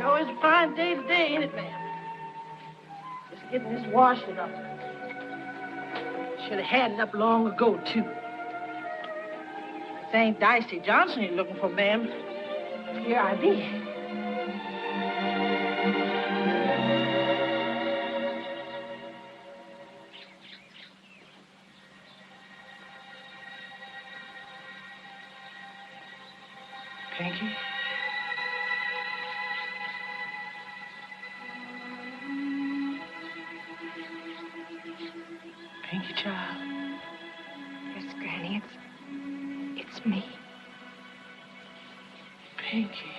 Oh, it's a fine day today, ain't it, ma'am? Just getting this washing up. Should have had it up long ago, too. This ain't Dicey Johnson you're looking for, ma'am. Here I be. Pinky? Pinky, child? Yes, Granny, it's me. Pinky.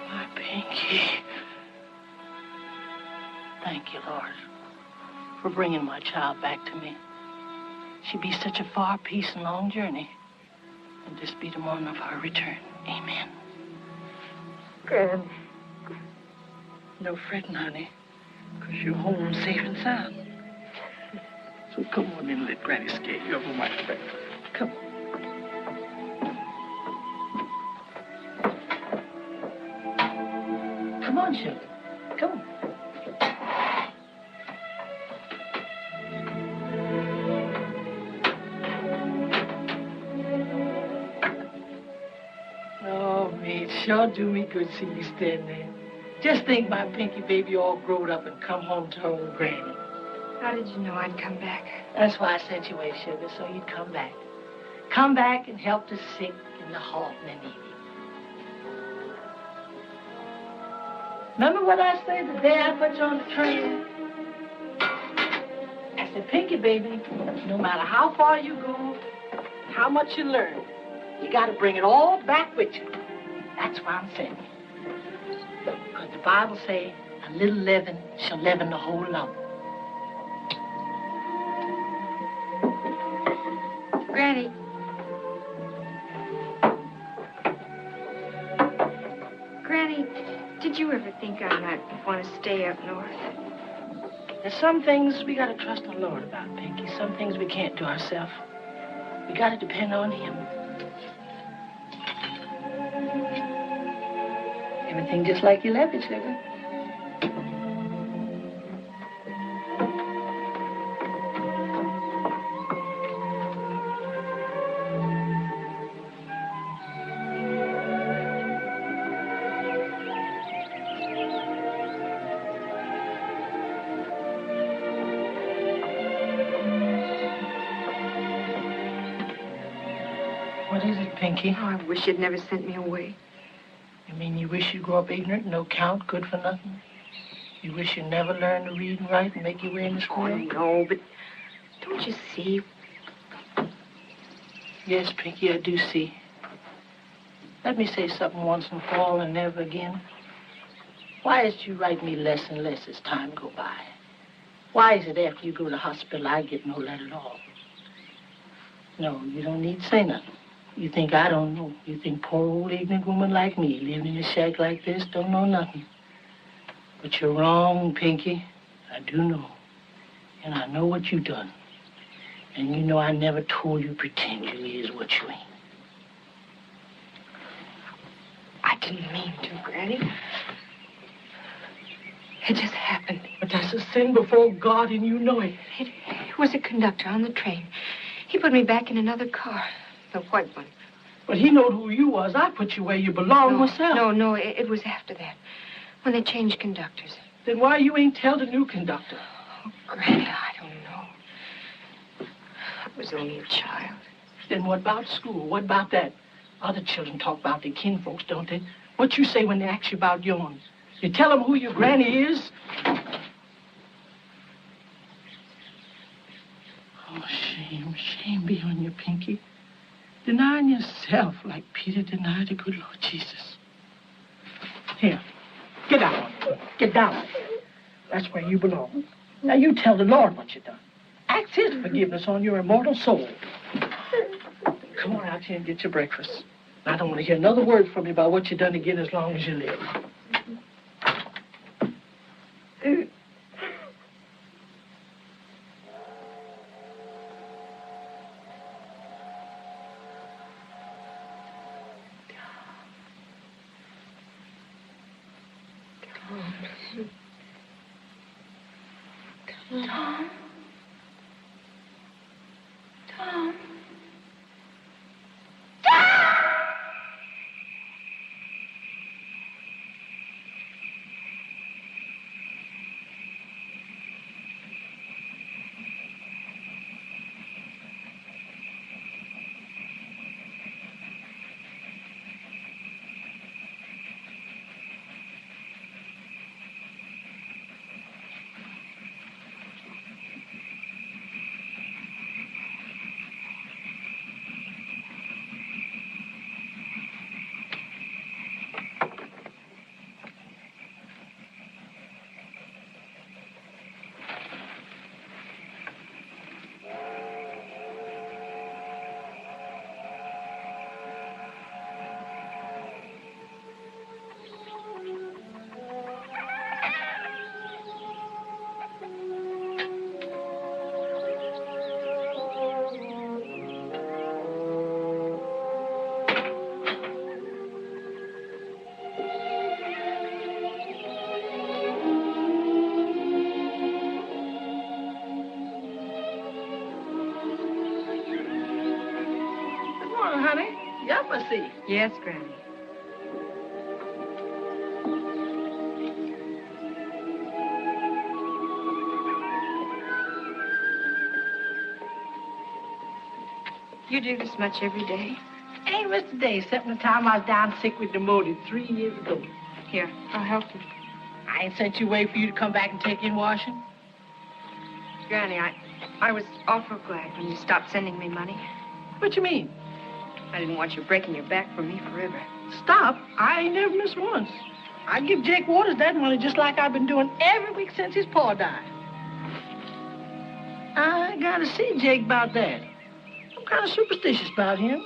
My Pinky. Thank you, Lord, for bringing my child back to me. She be such a far piece and long journey. And this be the morning of her return. Amen. Granny. No fretting, honey, because you're home safe and sound. So come on in and let Granny scare you over my back. Come on. Come on, sugar. Come on. Oh, me, it sure do me good to see you standing there. Just think my Pinky baby all grown up and come home to her old granny. How did you know I'd come back? That's why I sent you away, sugar, so you'd come back. Come back and help the sick and the halt and the needy. Remember what I said the day I put you on the train? I said, Pinky, baby, no matter how far you go, how much you learn, you got to bring it all back with you. That's why I'm saying. Because the Bible say, a little leaven shall leaven the whole lump. Granny. Granny, did you ever think I might want to stay up north? There's some things we got to trust the Lord about, Pinky. Some things we can't do ourselves. We got to depend on Him. Everything just like you left it, sugar. What is it, Pinky? Oh, I wish you'd never sent me away. You mean you wish you grew up ignorant, no count, good for nothing? You wish you never learned to read and write and make your way in the school? Oh, no, but don't you see? Yes, Pinky, I do see. Let me say something once and for all and never again. Why is it you write me less and less as time go by? Why is it after you go to the hospital I get no letter at all? No, you don't need to say nothing. You think I don't know. You think poor old ignorant woman like me, living in a shack like this, don't know nothing. But you're wrong, Pinky. I do know. And I know what you done. And you know I never told you pretend you is what you ain't. I didn't mean to, Granny. It just happened. But that's a sin before God, and you know it. It was a conductor on the train. He put me back in another car. The white one. But he knowed who you was. I put you where you belong myself. No, it was after that. When they changed conductors. Then why you ain't tell the new conductor? Oh, Granny, I don't know. I was only a child. Then what about school? What about that? Other children talk about their kinfolks, don't they? What you say when they ask you about yours? You tell them who your granny is? Oh, shame be on you, Pinky. Denying yourself like Peter denied the good Lord Jesus. Here, get down. Get down. That's where you belong. Now you tell the Lord what you done. Ask His forgiveness on your immortal soul. Come on out here and get your breakfast. I don't want to hear another word from you about what you done again as long as you live. Tom? Tom? Honey, yuppa-see. Yes, Granny. You do this much every day? Ain't missed a day, except the time I was down sick with pneumonia 3 years ago. Here, I'll help you. I ain't sent you away for you to come back and take in washing. Granny, I was awful glad when you stopped sending me money. What you mean? I didn't want you breaking your back for me forever. Stop? I ain't never missed once. I give Jake Waters that money just like I've been doing every week since his pa died. I gotta see Jake about that. I'm kind of superstitious about him.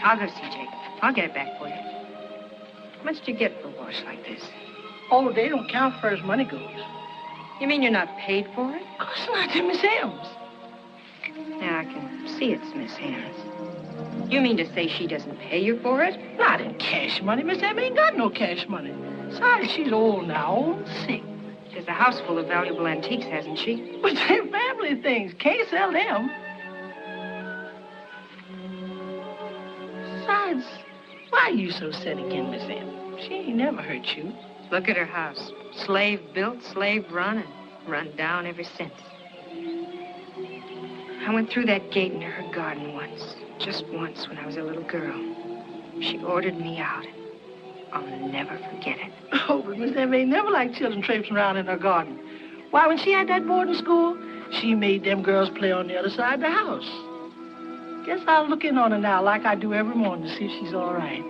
I'll go see Jake. I'll get it back for you. How much do you get for a wash like this? Oh, they don't count for as money goes. You mean you're not paid for it? Of course not, to Miss Helms. Now, I can see it's Miss Helms. You mean to say she doesn't pay you for it? Not in cash money. Miss Helms ain't got no cash money. Besides, she's old now, old and sick. She has a house full of valuable antiques, hasn't she? But they're family things. Can't sell them. Besides, why are you so set again, Miss Helms? She ain't never hurt you. Look at her house. Slave built, slave run, and run down ever since. I went through that gate into her garden once. Just once when I was a little girl. She ordered me out. I'll never forget it. Oh, but Miss Helms ain't never liked children traipsing around in her garden. Why, when she had that boarding school, she made them girls play on the other side of the house. Guess I'll look in on her now like I do every morning to see if she's all right.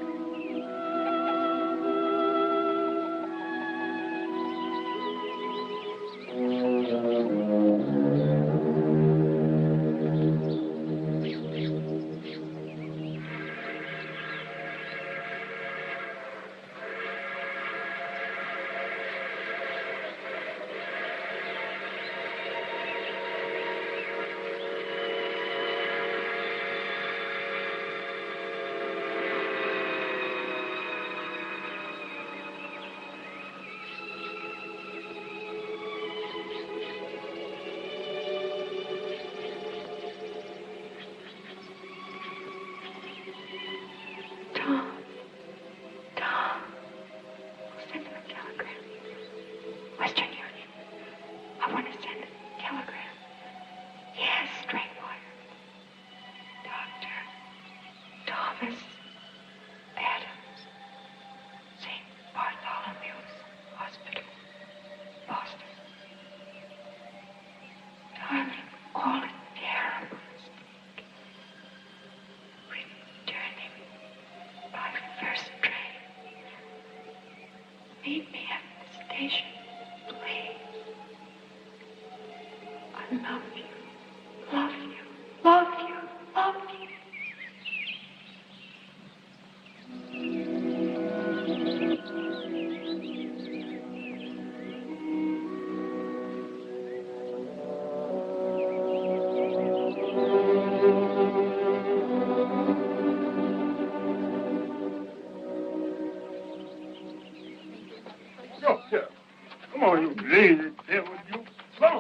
Meet me at the station, please. I love you, love you, love you, love you. Come on, you lazy devil, you. Come on.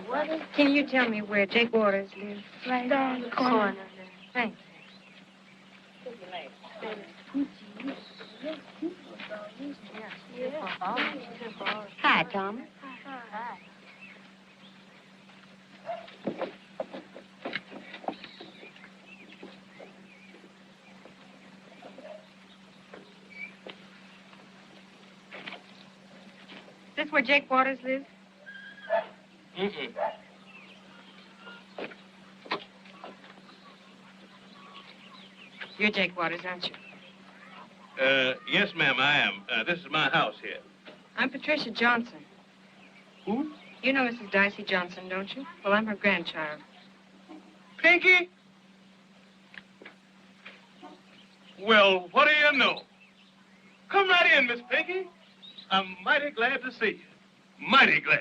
What is... Can you tell me where Jake Waters lives? Right down the corner. Thanks. Hi, Tom. Is this where Jake Waters lives? Mm-mm. You're Jake Waters, aren't you? Yes, ma'am, I am. This is my house here. I'm Patricia Johnson. Who? You know Mrs. Dicey Johnson, don't you? Well, I'm her grandchild. Pinky? Well, what do you know? Come right in, Miss Pinky. I'm mighty glad to see you. Mighty glad.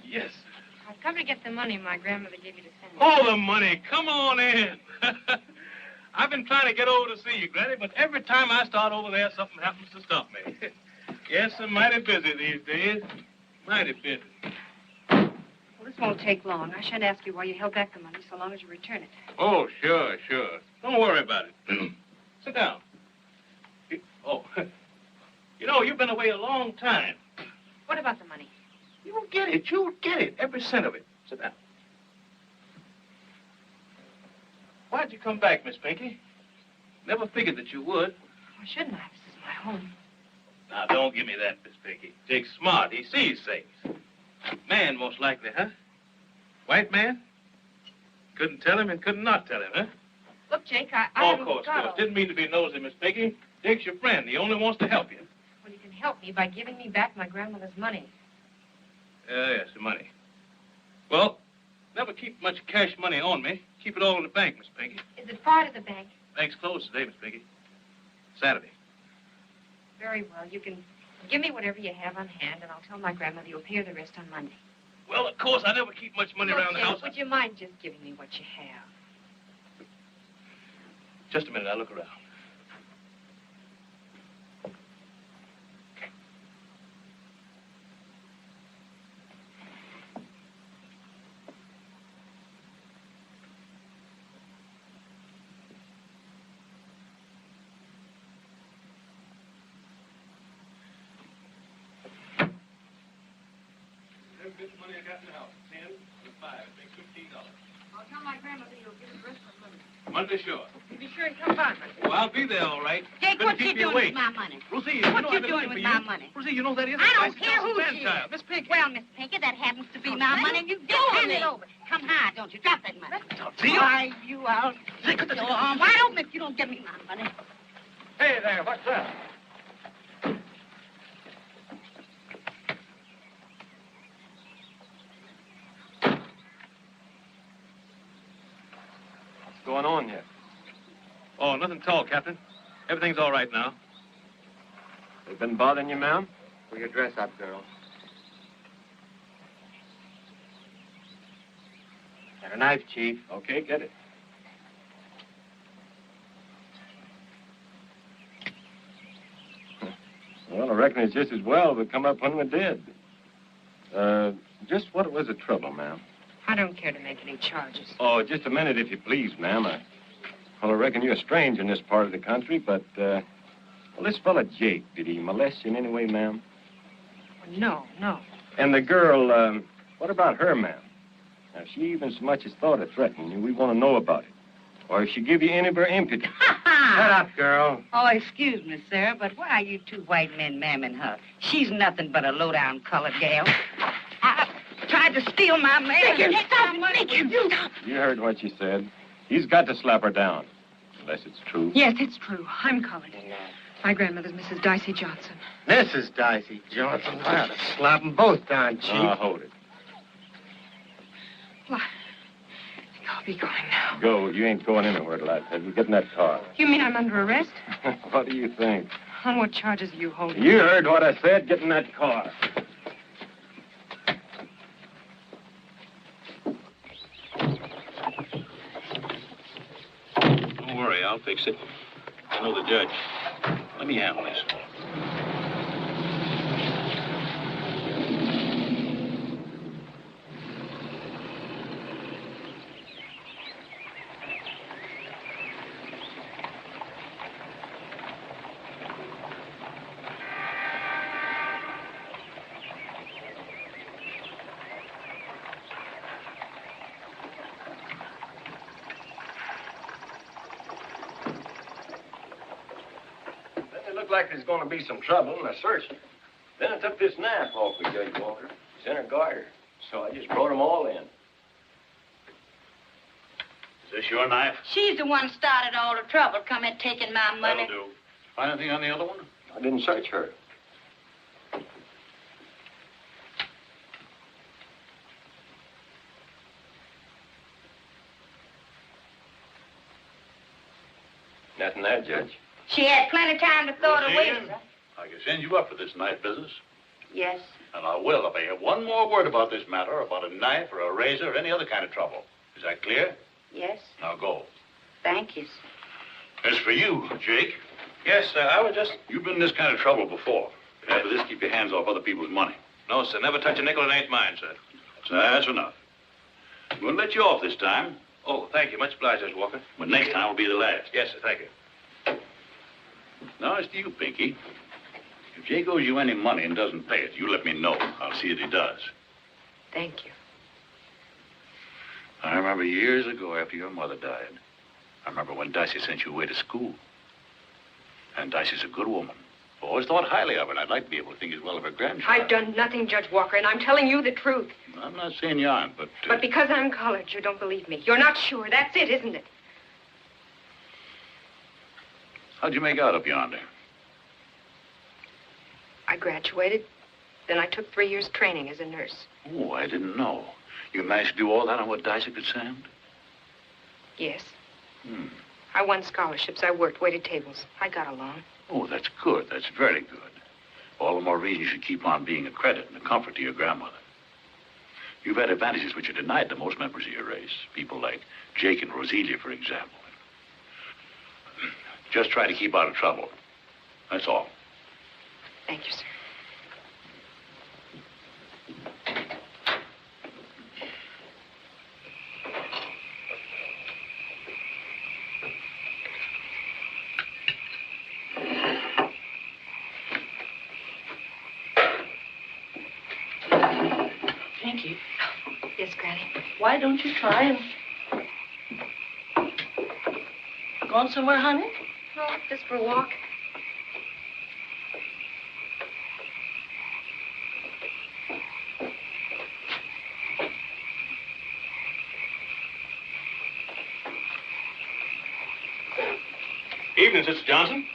Yes. I've come to get the money my grandmother gave you to send me. All the money. Come on in. I've been trying to get over to see you, Granny, but every time I start over there, something happens to stop me. Yes, I'm mighty busy these days. Mighty busy. Well, this won't take long. I shan't ask you why you held back the money so long as you return it. Oh, sure, sure. Don't worry about it. Sit down. Oh, you know, you've been away a long time. What about the money? You'll get it. You'll get it. Every cent of it. Sit down. Why'd you come back, Miss Pinky? Never figured that you would. Why shouldn't I? This is my home. Now, don't give me that, Miss Pinky. Jake's smart. He sees things. Man, most likely, huh? White man? Couldn't tell him and could not tell him, huh? Look, Jake, I Oh, of haven't course, got of course. Didn't mean to be nosy, Miss Pinky. Jake's your friend. He only wants to help you. Well, you can help me by giving me back my grandmother's money. Yes, the money. Well, never keep much cash money on me. Keep it all in the bank, Miss Pinky. Is it far to the bank? Bank's closed today, Miss Pinky. Saturday. Very well. You can give me whatever you have on hand, and I'll tell my grandmother you'll pay her the rest on Monday. Well, of course, I never keep much money Look, around the Jake, house. would you mind just giving me what you have? Just a minute, I'll look around. Every bit of money I got in the house, 10 and 5, it makes $15. I'll tell my grandmother you'll give her the rest on Monday. Monday, sure. You be sure to come by Monday. Well, I'll be there, all right. Jake, Gonna what you keep me doing awake. with my money? Rosie, What know you I've been doing looking with for my you. money? Rosie, you know that is I don't Dicey care Johnson's who she grandchild. is. Miss Pinky. Well, Miss Pinky, that happens to be Oh, my thank money. You you. just hand me. it over. Come high, don't you? Drop that money. See you. Why, you out. Your arm wide open if you don't give me my money. Hey there, what's that? What's going on here? Oh, nothing at all, Captain. Everything's all right now. They've been bothering you, ma'am? Pull your dress up, girl. Got a knife, Chief. Okay, get it. Well, I reckon it's just as well we come up when we did. Just what was the trouble, ma'am? I don't care to make any charges. Oh, just a minute, if you please, ma'am. Well, I reckon you're a stranger in this part of the country, but, well, this fella Jake, did he molest you in any way, ma'am? Well, no, no. And the girl, what about her, ma'am? Now, if she even so much as thought of threatening you, we want to know about it. Or if she give you any of her impudence. Shut up, girl. Oh, excuse me, sir, but why are you two white men mamming her? She's nothing but a low-down colored gal. I tried to steal my man. Stop it, Stop. You heard what she said. He's got to slap her down. Unless it's true. Yes, it's true. I'm colored. My grandmother's Mrs. Dicey Johnson. Mrs. Dicey Johnson. I ought to slap them both down, Chief. Hold it. Well, I think I'll be going now. Go. You ain't going anywhere till I tell you. Get in that car. You mean I'm under arrest? What do you think? On what charges are you holding? You heard what I said. Get in that car. Don't worry, I'll fix it. I know the judge. Let me handle this. like there's going to be some trouble, and I searched her. Then I took this knife off with Judge Walker. It's in her garter. So I just brought them all in. Is this your knife? She's the one started all the trouble, coming taking my money. That'll do. Find anything on the other one? I didn't search her. Nothing there, Judge. She had plenty of time to throw it away, Roseanne, sir. I can send you up for this knife business. Yes. And I will if I hear one more word about this matter, about a knife or a razor or any other kind of trouble. Is that clear? Yes. Now go. Thank you, sir. As for you, Jake, Yes, sir. I was just... you've been in this kind of trouble before. After this, keep your hands off other people's money. No, sir. Never touch a nickel that ain't mine, sir. So that's enough. I'm going to let you off this time, Oh, thank you. Much obliged, Judge Walker. but next time will be the last. Yes, sir. Thank you. Now, it's to you, Pinky. If Jake owes you any money and doesn't pay it, you let me know. I'll see that he does. Thank you. I remember years ago after your mother died. I remember when Dicey sent you away to school. And Dicey's a good woman. I've always thought highly of her, and I'd like to be able to think as well of her grandchild. I've done nothing, Judge Walker, and I'm telling you the truth. I'm not saying you aren't, but... But because I'm colored, you don't believe me. You're not sure. That's it, isn't it? How'd you make out up yonder? I graduated. Then I took 3 years training as a nurse. Oh, I didn't know. You managed to do all that on what Dicey could send? Yes. Hmm. I won scholarships. I worked, waited tables. I got along. Oh, that's good. That's very good. All the more reason you should keep on being a credit and a comfort to your grandmother. You've had advantages which are denied to most members of your race. People like Jake and Roselia, for example. Just try to keep out of trouble. That's all. Thank you, sir. Pinky, Yes, Granny. why don't you try and... Gone somewhere, honey? No, just for a walk. Evening, Sister Johnson.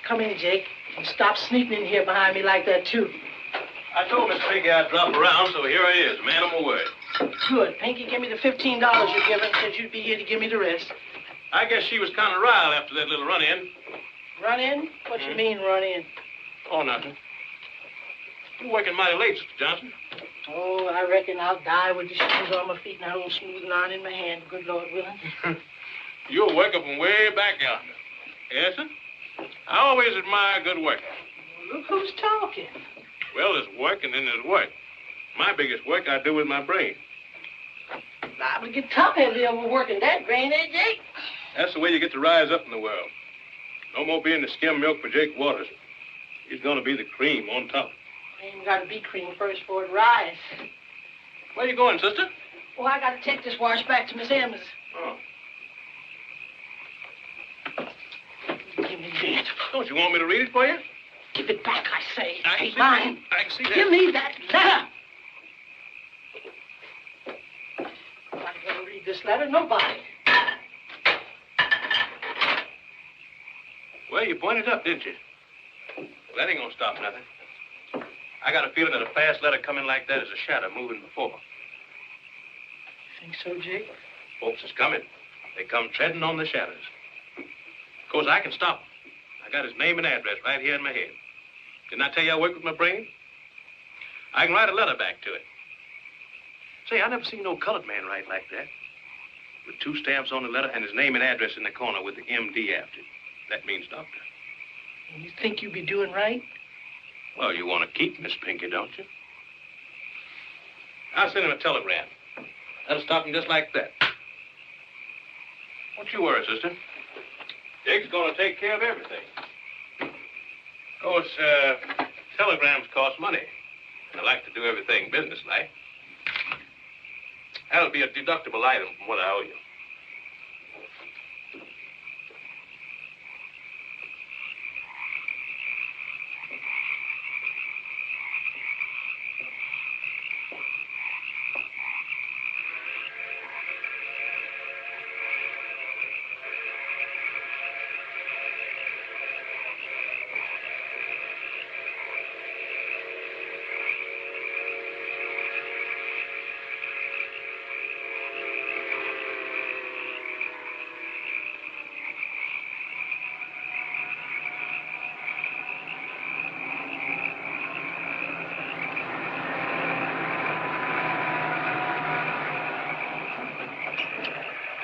Come in, Jake. And stop sneaking in here behind me like that, too. I told Miss Pinky I'd drop around, so here I is, man of my word. Good. Pinky, give me the $15 you given, said you'd be here to give me the rest. I guess she was kind of riled after that little run-in. Run in? What you mean, run in? Oh, nothing. You're working mighty late, Sister Johnson. Oh, I reckon I'll die with the shoes on my feet and that old smooth line in my hand, good Lord willing. You're working from way back yonder. Yes, sir? I always admire good work. Look who's talking. Well, there's work and then there's work. My biggest work I do with my brain. Liable to get top-heavy overworking that brain, eh, Jake? That's the way you get to rise up in the world. No more being the skim milk for Jake Waters. He's going to be the cream on top. Ain't got to be cream first for it rise. Where you going, sister? Oh, I got to take this wash back to Miss Emma's. Oh. Give me that. Don't you want me to read it for you? Give it back, I say. I can Ain't see mine. that. I can see that. Give me that letter. I'm not going to read this letter, nobody. Well, you pointed up, didn't you? Well, that ain't going to stop nothing. I got a feeling that a fast letter coming like that is a shadow moving before. Think so, Jake? Folks is coming. They come treading on the shadows. Of course, I can stop 'em. I got his name and address right here in my head. Didn't I tell you I work with my brain? I can write a letter back to it. Say, I never seen no colored man write like that. With 2 stamps on the letter and his name and address in the corner with the M.D. after it. That means doctor. And you think you be doing right? Well, you want to keep Miss Pinky, don't you? I'll send him a telegram. That'll stop him just like that. Don't you worry, sister. Jake's going to take care of everything. Of course, telegrams cost money. And I like to do everything businesslike. That'll be a deductible item from what I owe you.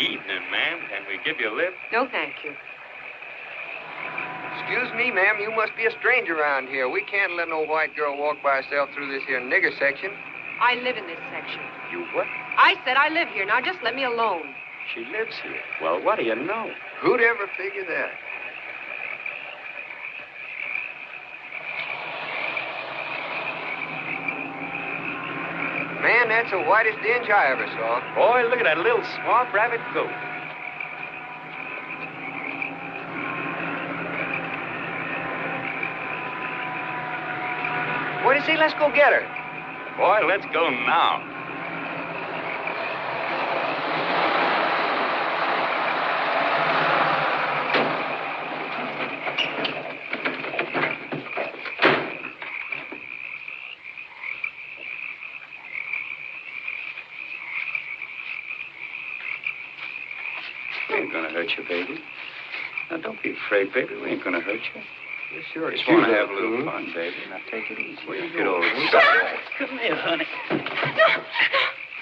Evening, ma'am. Can we give you a lift? No, thank you. Excuse me, ma'am, you must be a stranger around here. We can't let no white girl walk by herself through this here nigger section. I live in this section. You what? I said I live here. Now just let me alone. She lives here. Well, what do you know? Who'd ever figure that? Man, that's the whitest dinge I ever saw. Boy, look at that little swamp rabbit goat. What do you say? Let's go get her. Boy, let's go now. We ain't gonna hurt you, baby. Now, don't be afraid, baby. We ain't gonna hurt you. Yeah, sure. Just want to have a little fun, baby. Now, take it easy. Where you Get over going? it. Come here, honey.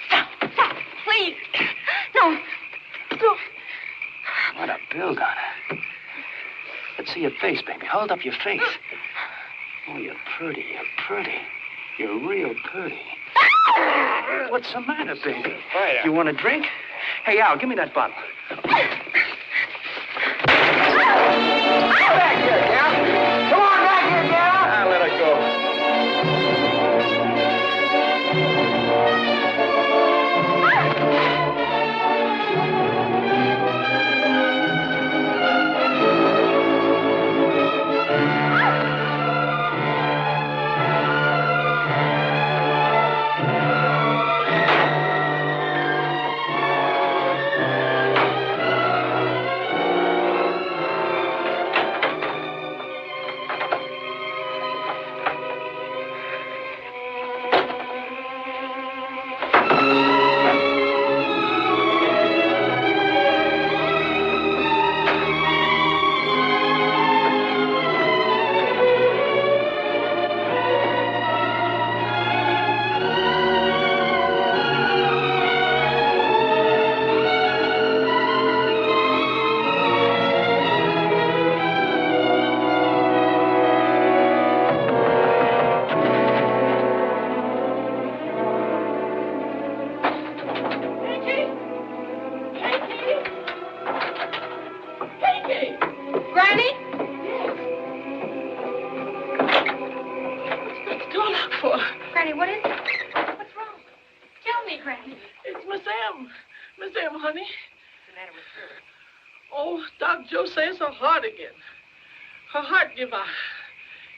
Stop, please. No. No. What a build on her. Let's see your face, baby. Hold up your face. Oh, you're pretty. You're pretty. You're real pretty. What's the matter, baby? You want a drink? Hey, Al, give me that bottle. Come back here, gal. Come on back here, gal. I'll let her go. Granny? What's the door locked for? Granny, what is it? What's wrong? Tell me, Granny. It's Miss M. Miss M, honey. What's the matter with her? Oh, Doc Joe says her heart again. Her heart give out.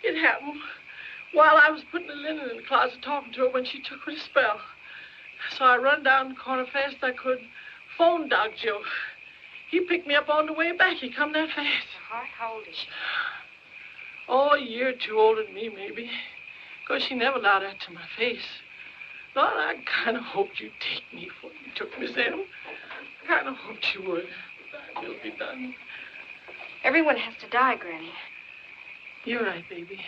It happened while I was putting the linen in the closet talking to her when she took her to spell. So I run down the corner fast I could, phoned Doc Joe. He picked me up on the way back. He come that fast. Her heart? How old is she? Oh, a year or two older than me, maybe. Because she never allowed that to my face. Lord, I kind of hoped you'd take me before you took Miss M. I kind of hoped you would. Thy will be done. Everyone has to die, Granny. You're right, baby.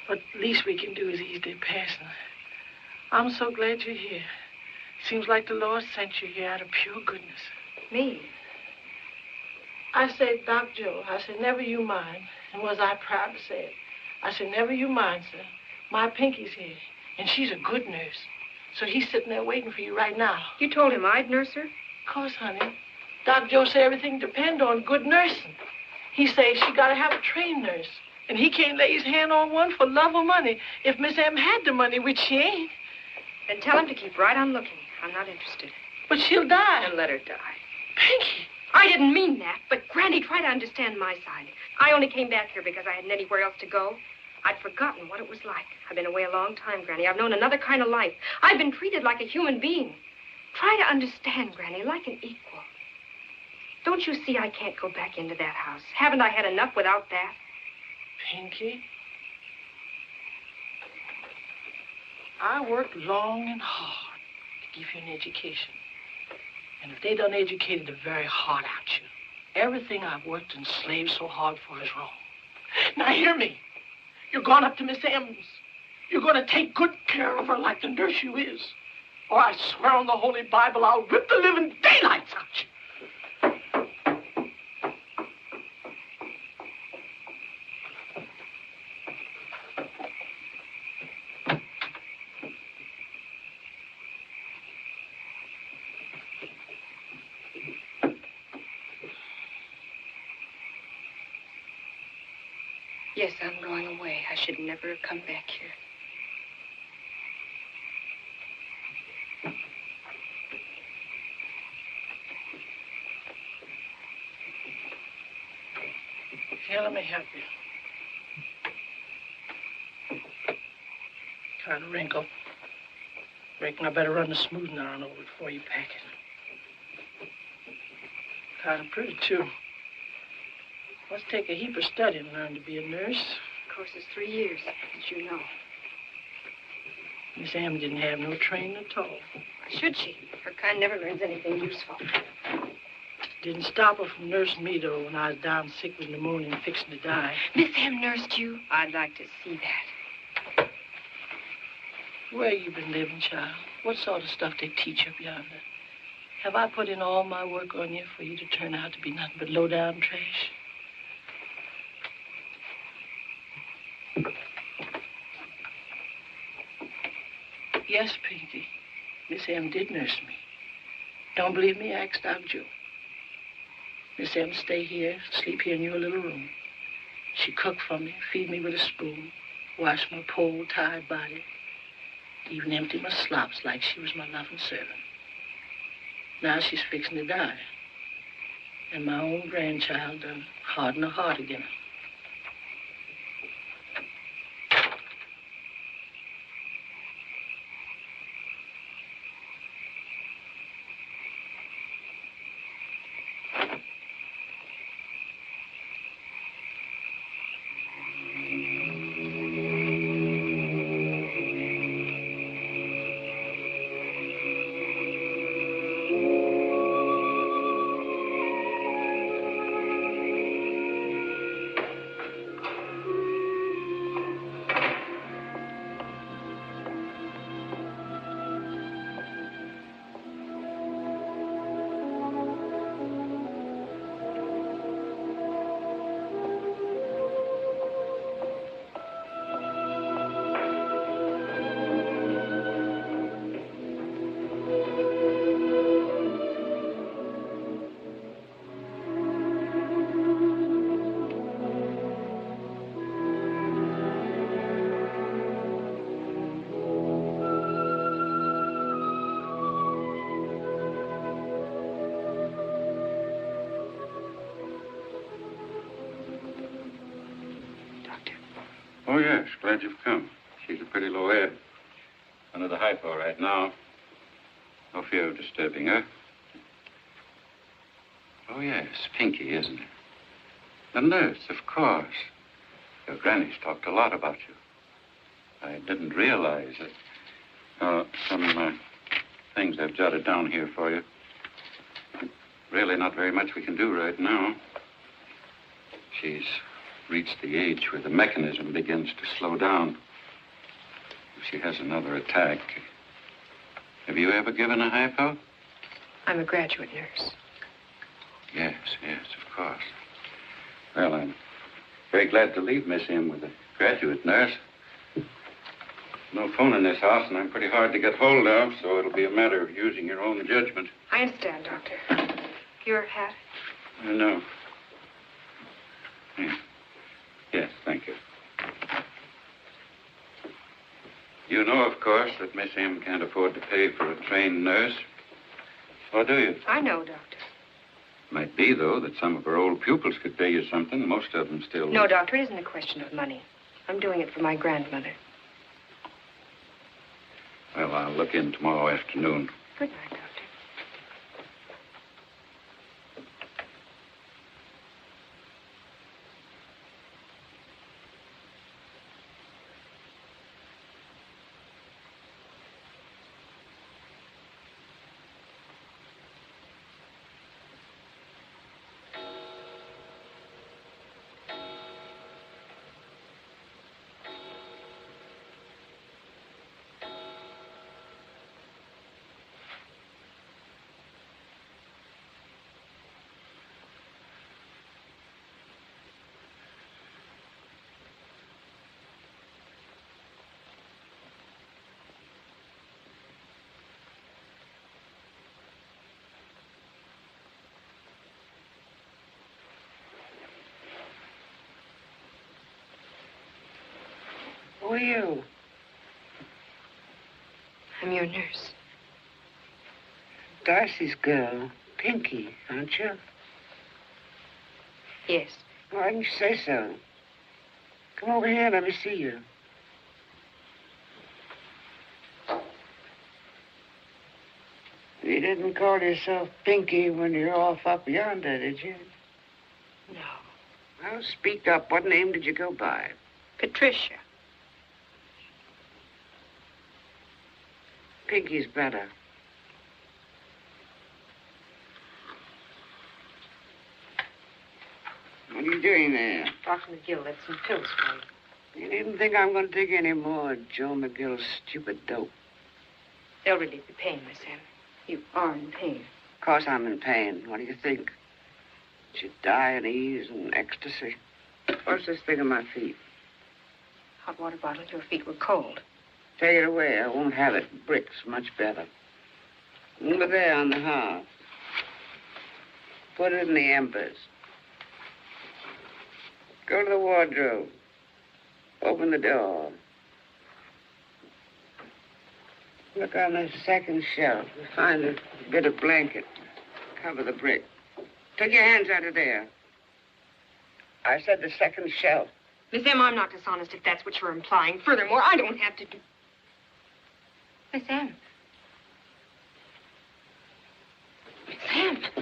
But the least we can do is ease their passing. I'm so glad you're here. Seems like the Lord sent you here out of pure goodness. Me? I said, Doc Joe, I said, never you mind. And was I proud to say it? I said, never you mind, sir. My Pinky's here, and she's a good nurse. So he's sitting there waiting for you right now. You told him I'd nurse her? Of course, honey. Doc Joe said everything depend on good nursing. He says she got to have a trained nurse. And he can't lay his hand on one for love or money if Miss M had the money, which she ain't. Then tell him to keep right on looking. I'm not interested. But she'll die. And let her die. Pinky. I didn't mean that, but Granny, try to understand my side. I only came back here because I hadn't anywhere else to go. I'd forgotten what it was like. I've been away a long time, Granny. I've known another kind of life. I've been treated like a human being. Try to understand, Granny, like an equal. Don't you see I can't go back into that house? Haven't I had enough without that? Pinky, I worked long and hard to give you an education. And if they done educated the very heart out you, everything I've worked and slaved so hard for is wrong. Now hear me. You're going up to Miss M's. You're going to take good care of her like the nurse you is. Or I swear on the Holy Bible, I'll rip the living daylights out you. Yes, I'm going away. I should never have come back here. Here, let me help you. Kind of wrinkle. Reckon I better run the smoothing iron over it before you pack it. Kind of pretty, too. Must take a heap of studying to learn to be a nurse. Of course, it's 3 years, as you know. Miss Am didn't have no training at all. Why should she? Her kind never learns anything useful. Didn't stop her from nursing me, though, when I was down sick with pneumonia and fixing to die. Miss Am nursed you? I'd like to see that. Where you been living, child? What sort of stuff they teach up yonder? Have I put in all my work on you for you to turn out to be nothing but low-down trash? Yes, Pinky. Miss M did nurse me. Don't believe me? Ask Doc Joe. Miss M stay here, sleep here in your little room. She cook for me, feed me with a spoon, wash my poor, tired body, even empty my slops like she was my loving servant. Now she's fixing to die. And my own grandchild done hardened her heart again. Oh, yes. Glad you've come. She's a pretty low ebb. Under the hypo right now. No fear of disturbing her. Oh, yes. Pinky, isn't it? The nurse, of course. Your granny's talked a lot about you. I didn't realize it. Some things I've jotted down here for you. Really not very much we can do right now. She's reached the age where the mechanism begins to slow down. If she has another attack. Have you ever given a hypo? I'm a graduate nurse. Yes, of course. Well, I'm very glad to leave Miss M with a graduate nurse. No phone in this house, and I'm pretty hard to get hold of, so it'll be a matter of using your own judgment. I understand, Doctor. Your hat? No. Yeah. Yes, thank you. You know, of course, that Miss M can't afford to pay for a trained nurse. Or do you? I know, Doctor. Might be, though, that some of her old pupils could pay you something. Most of them still... No, Doctor, it isn't a question of money. I'm doing it for my grandmother. Well, I'll look in tomorrow afternoon. Good night, Doctor. Who are you? I'm your nurse. Darcy's girl, Pinky, aren't you? Yes. Why didn't you say so? Come over here, let me see you. You didn't call yourself Pinky when you're off up yonder, did you? No. Well, speak up. What name did you go by? Patricia. Pinky's better. What are you doing there? Dr. McGill left some pills for you. You needn't think I'm going to take any more of Joe McGill's stupid dope. They'll relieve the pain, Miss M. You are in pain. Of course I'm in pain. What do you think? Should die in ease and ecstasy. What's this thing on my feet? Hot water bottle. Your feet were cold. Take it away. I won't have it. Bricks, much better. Over there on the hearth. Put it in the embers. Go to the wardrobe. Open the door. Look on the second shelf. You'll find a bit of blanket. Cover the brick. Take your hands out of there. I said the second shelf. Miss M, I'm not dishonest if that's what you're implying. Furthermore, I don't have to do... Miss M. Miss M. Miss M.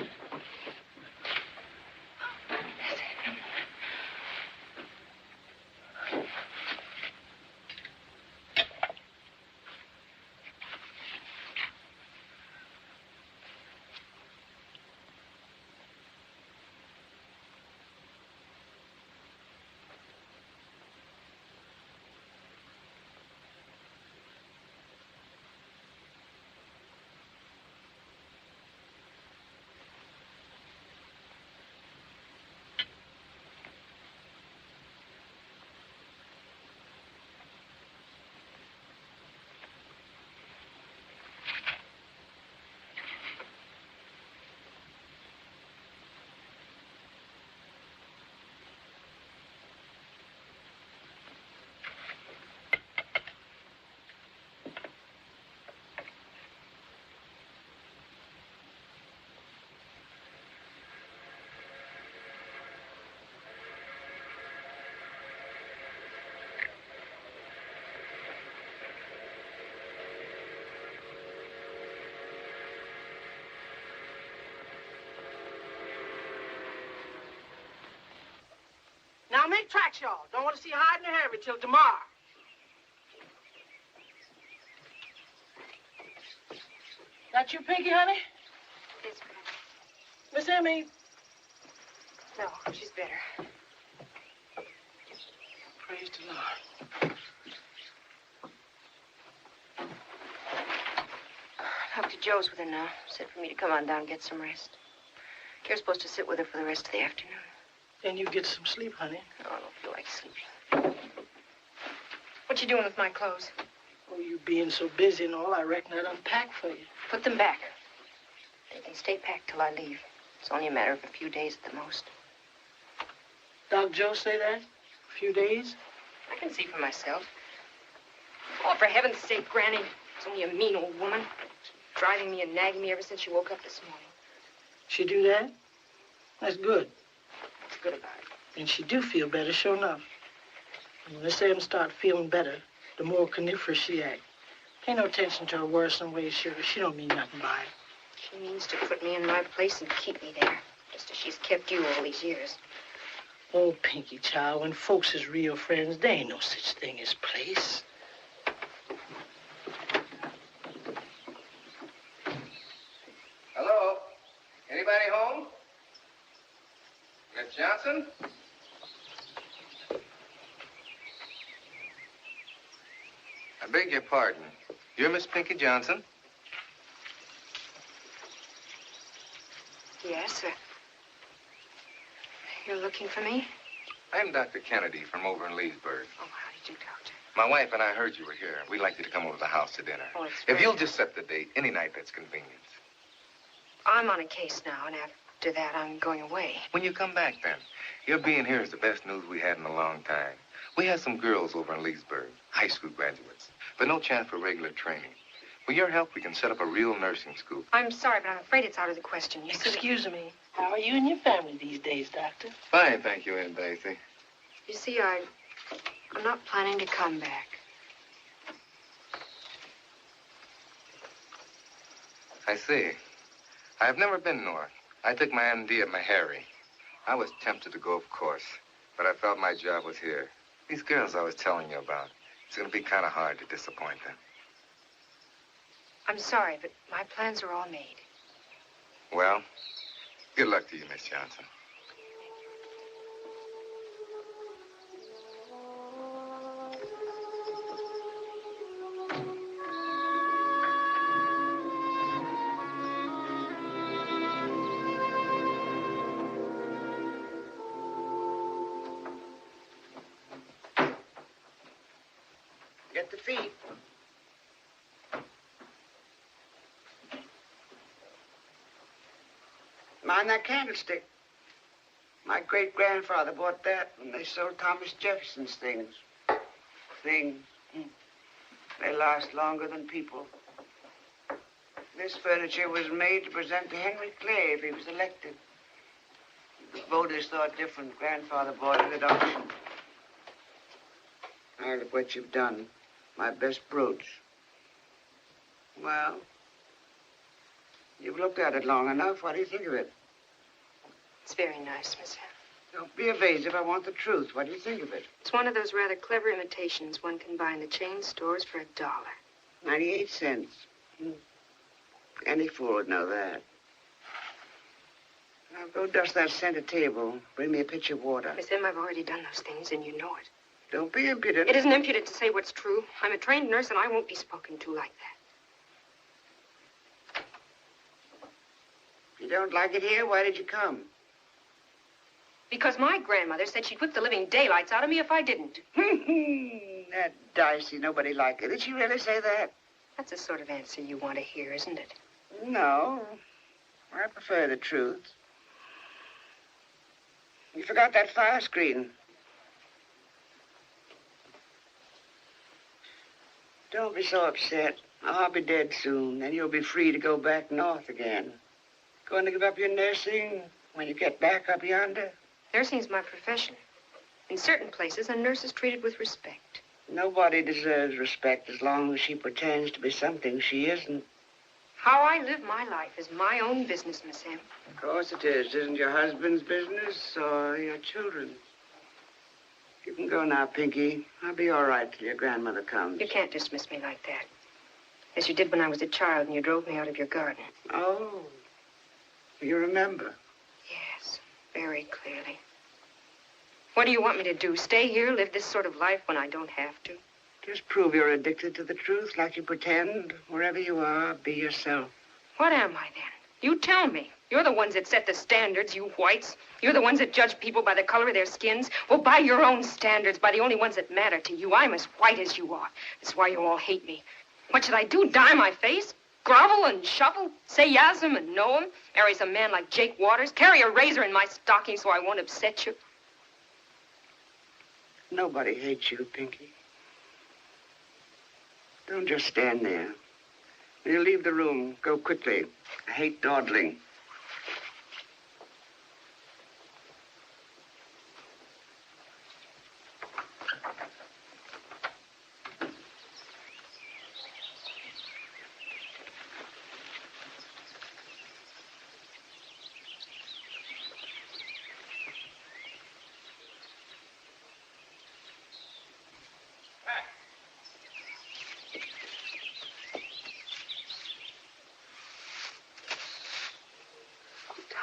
Now make tracks, y'all. Don't want to see Hyde and Harry till tomorrow. That you, Pinky, honey? Yes, Miss Emmy? no, she's better. Praise the Lord. Dr. Joe's with her now. Said for me to come on down and get some rest. You're supposed to sit with her for the rest of the afternoon. Then you get some sleep, honey. No, I don't feel like sleeping. What you doing with my clothes? Oh, you being so busy and all, I reckon I'd unpack for you. Put them back. They can stay packed till I leave. It's only a matter of a few days at the most. Doc Joe say that? A few days? I can see for myself. Oh, for heaven's sake, Granny. It's only a mean old woman. Driving me and nagging me ever since she woke up this morning. She do that? That's good. What's good about it? And she do feel better, sure enough. And when Miss M start feeling better, the more coniferous she act. Pay no attention to her worrisome ways, sugar. She don't mean nothing by it. She means to put me in my place and keep me there. Just as she's kept you all these years. Oh, Pinky, child, when folks is real friends, there ain't no such thing as place. Hello? Anybody home? Miss Johnson? I beg your pardon. You're Miss Pinky Johnson? Yes, sir. You're looking for me? I'm Dr. Kennedy from over in Leesburg. Oh, how did you, Doctor? My wife and I heard you were here. We'd like you to come over to the house to dinner. Oh, it's If very you'll nice. just set the date, any night that's convenient. I'm on a case now, and after that, I'm going away. When you come back, then, your being here is the best news we had in a long time. We have some girls over in Leesburg, high school graduates, but no chance for regular training. With your help, we can set up a real nursing school. I'm sorry, but I'm afraid it's out of the question. You see, Excuse me. How are you and your family these days, Doctor? Fine, thank you, Aunt Daisy. you see, I'm not planning to come back. I see. I have never been north. I took my MD at Meharry. I was tempted to go, of course, but I felt my job was here. These girls I was telling you about, it's going to be kind of hard to disappoint them. I'm sorry, but my plans are all made. Well, good luck to you, Miss Johnson. Get the feet. Mind that candlestick. My great-grandfather bought that when they sold Thomas Jefferson's things. Things. They last longer than people. This furniture was made to present to Henry Clay if he was elected. The voters thought different. Grandfather bought it at auction. Now look what you've done. My best brooch. Well, you've looked at it long enough. What do you think of it? It's very nice, Miss Hale. Don't be evasive. I want the truth. What do you think of it? It's one of those rather clever imitations one can buy in the chain stores for $1. 98 cents. Any fool would know that. Now go dust that center table. Bring me a pitcher of water. Miss M, I've already done those things, and you know it. Don't be impudent. It isn't impudent to say what's true. I'm a trained nurse, and I won't be spoken to like that. If you don't like it here, why did you come? Because my grandmother said she'd whip the living daylights out of me if I didn't. That Dicey, nobody liked it. Did she really say that? That's the sort of answer you want to hear, isn't it? No. I prefer the truth. You forgot that fire screen. Don't be so upset. I'll be dead soon, then you'll be free to go back north again. Going to give up your nursing when you get back up yonder? Nursing's my profession. In certain places, a nurse is treated with respect. Nobody deserves respect as long as she pretends to be something she isn't. How I live my life is my own business, Miss M. Of course it is. Isn't your husband's business or your children's? You can go now, Pinky. I'll be all right till your grandmother comes. You can't dismiss me like that. As you did when I was a child and you drove me out of your garden. Oh, you remember? Yes, very clearly. What do you want me to do? Stay here, live this sort of life when I don't have to? Just prove you're addicted to the truth like you pretend. Wherever you are, be yourself. What am I then? You tell me. You're the ones that set the standards, you whites. You're the ones that judge people by the color of their skins. Well, by your own standards, by the only ones that matter to you. I'm as white as you are. That's why you all hate me. What should I do? Dye my face? Grovel and shuffle? Say yasm and know him? Marry some man like Jake Waters? Carry a razor in my stocking so I won't upset you? Nobody hates you, Pinky. Don't just stand there. When you leave the room, go quickly. I hate dawdling.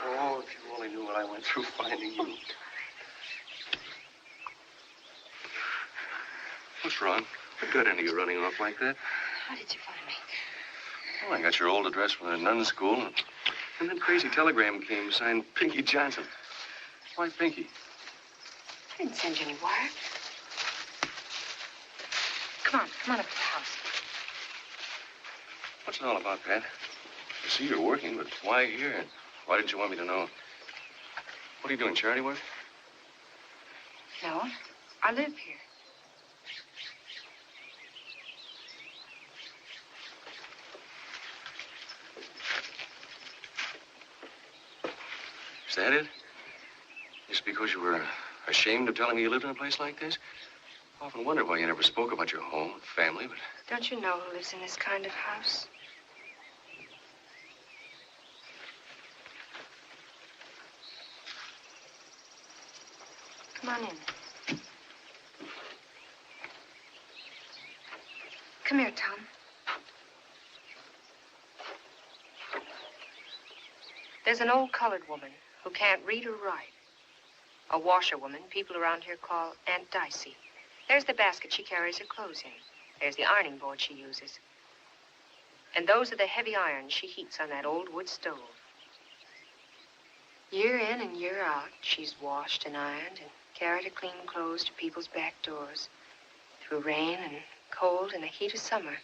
Oh, if you only knew what I went through finding you. What's wrong? What got into you running off like that? How did you find me? Well, I got your old address from the nuns' school, and then crazy telegram came signed Pinky Johnson. Why Pinky? I didn't send you any wire. Come on up to the house. What's it all about, Pat? I see you're working, but why here? And why didn't you want me to know? What are you doing, charity work? No, I live here. that it? Just because you were ashamed of telling me you lived in a place like this? I often wondered why you never spoke about your home and family, but... Don't you know who lives in this kind of house? Come on in. Come here, Tom. There's an old colored woman who can't read or write. A washerwoman people around here call Aunt Dicey. There's the basket she carries her clothes in. There's the ironing board she uses. And those are the heavy irons she heats on that old wood stove. Year in and year out, she's washed and ironed and carried her clean clothes to people's back doors through rain and cold and the heat of summer.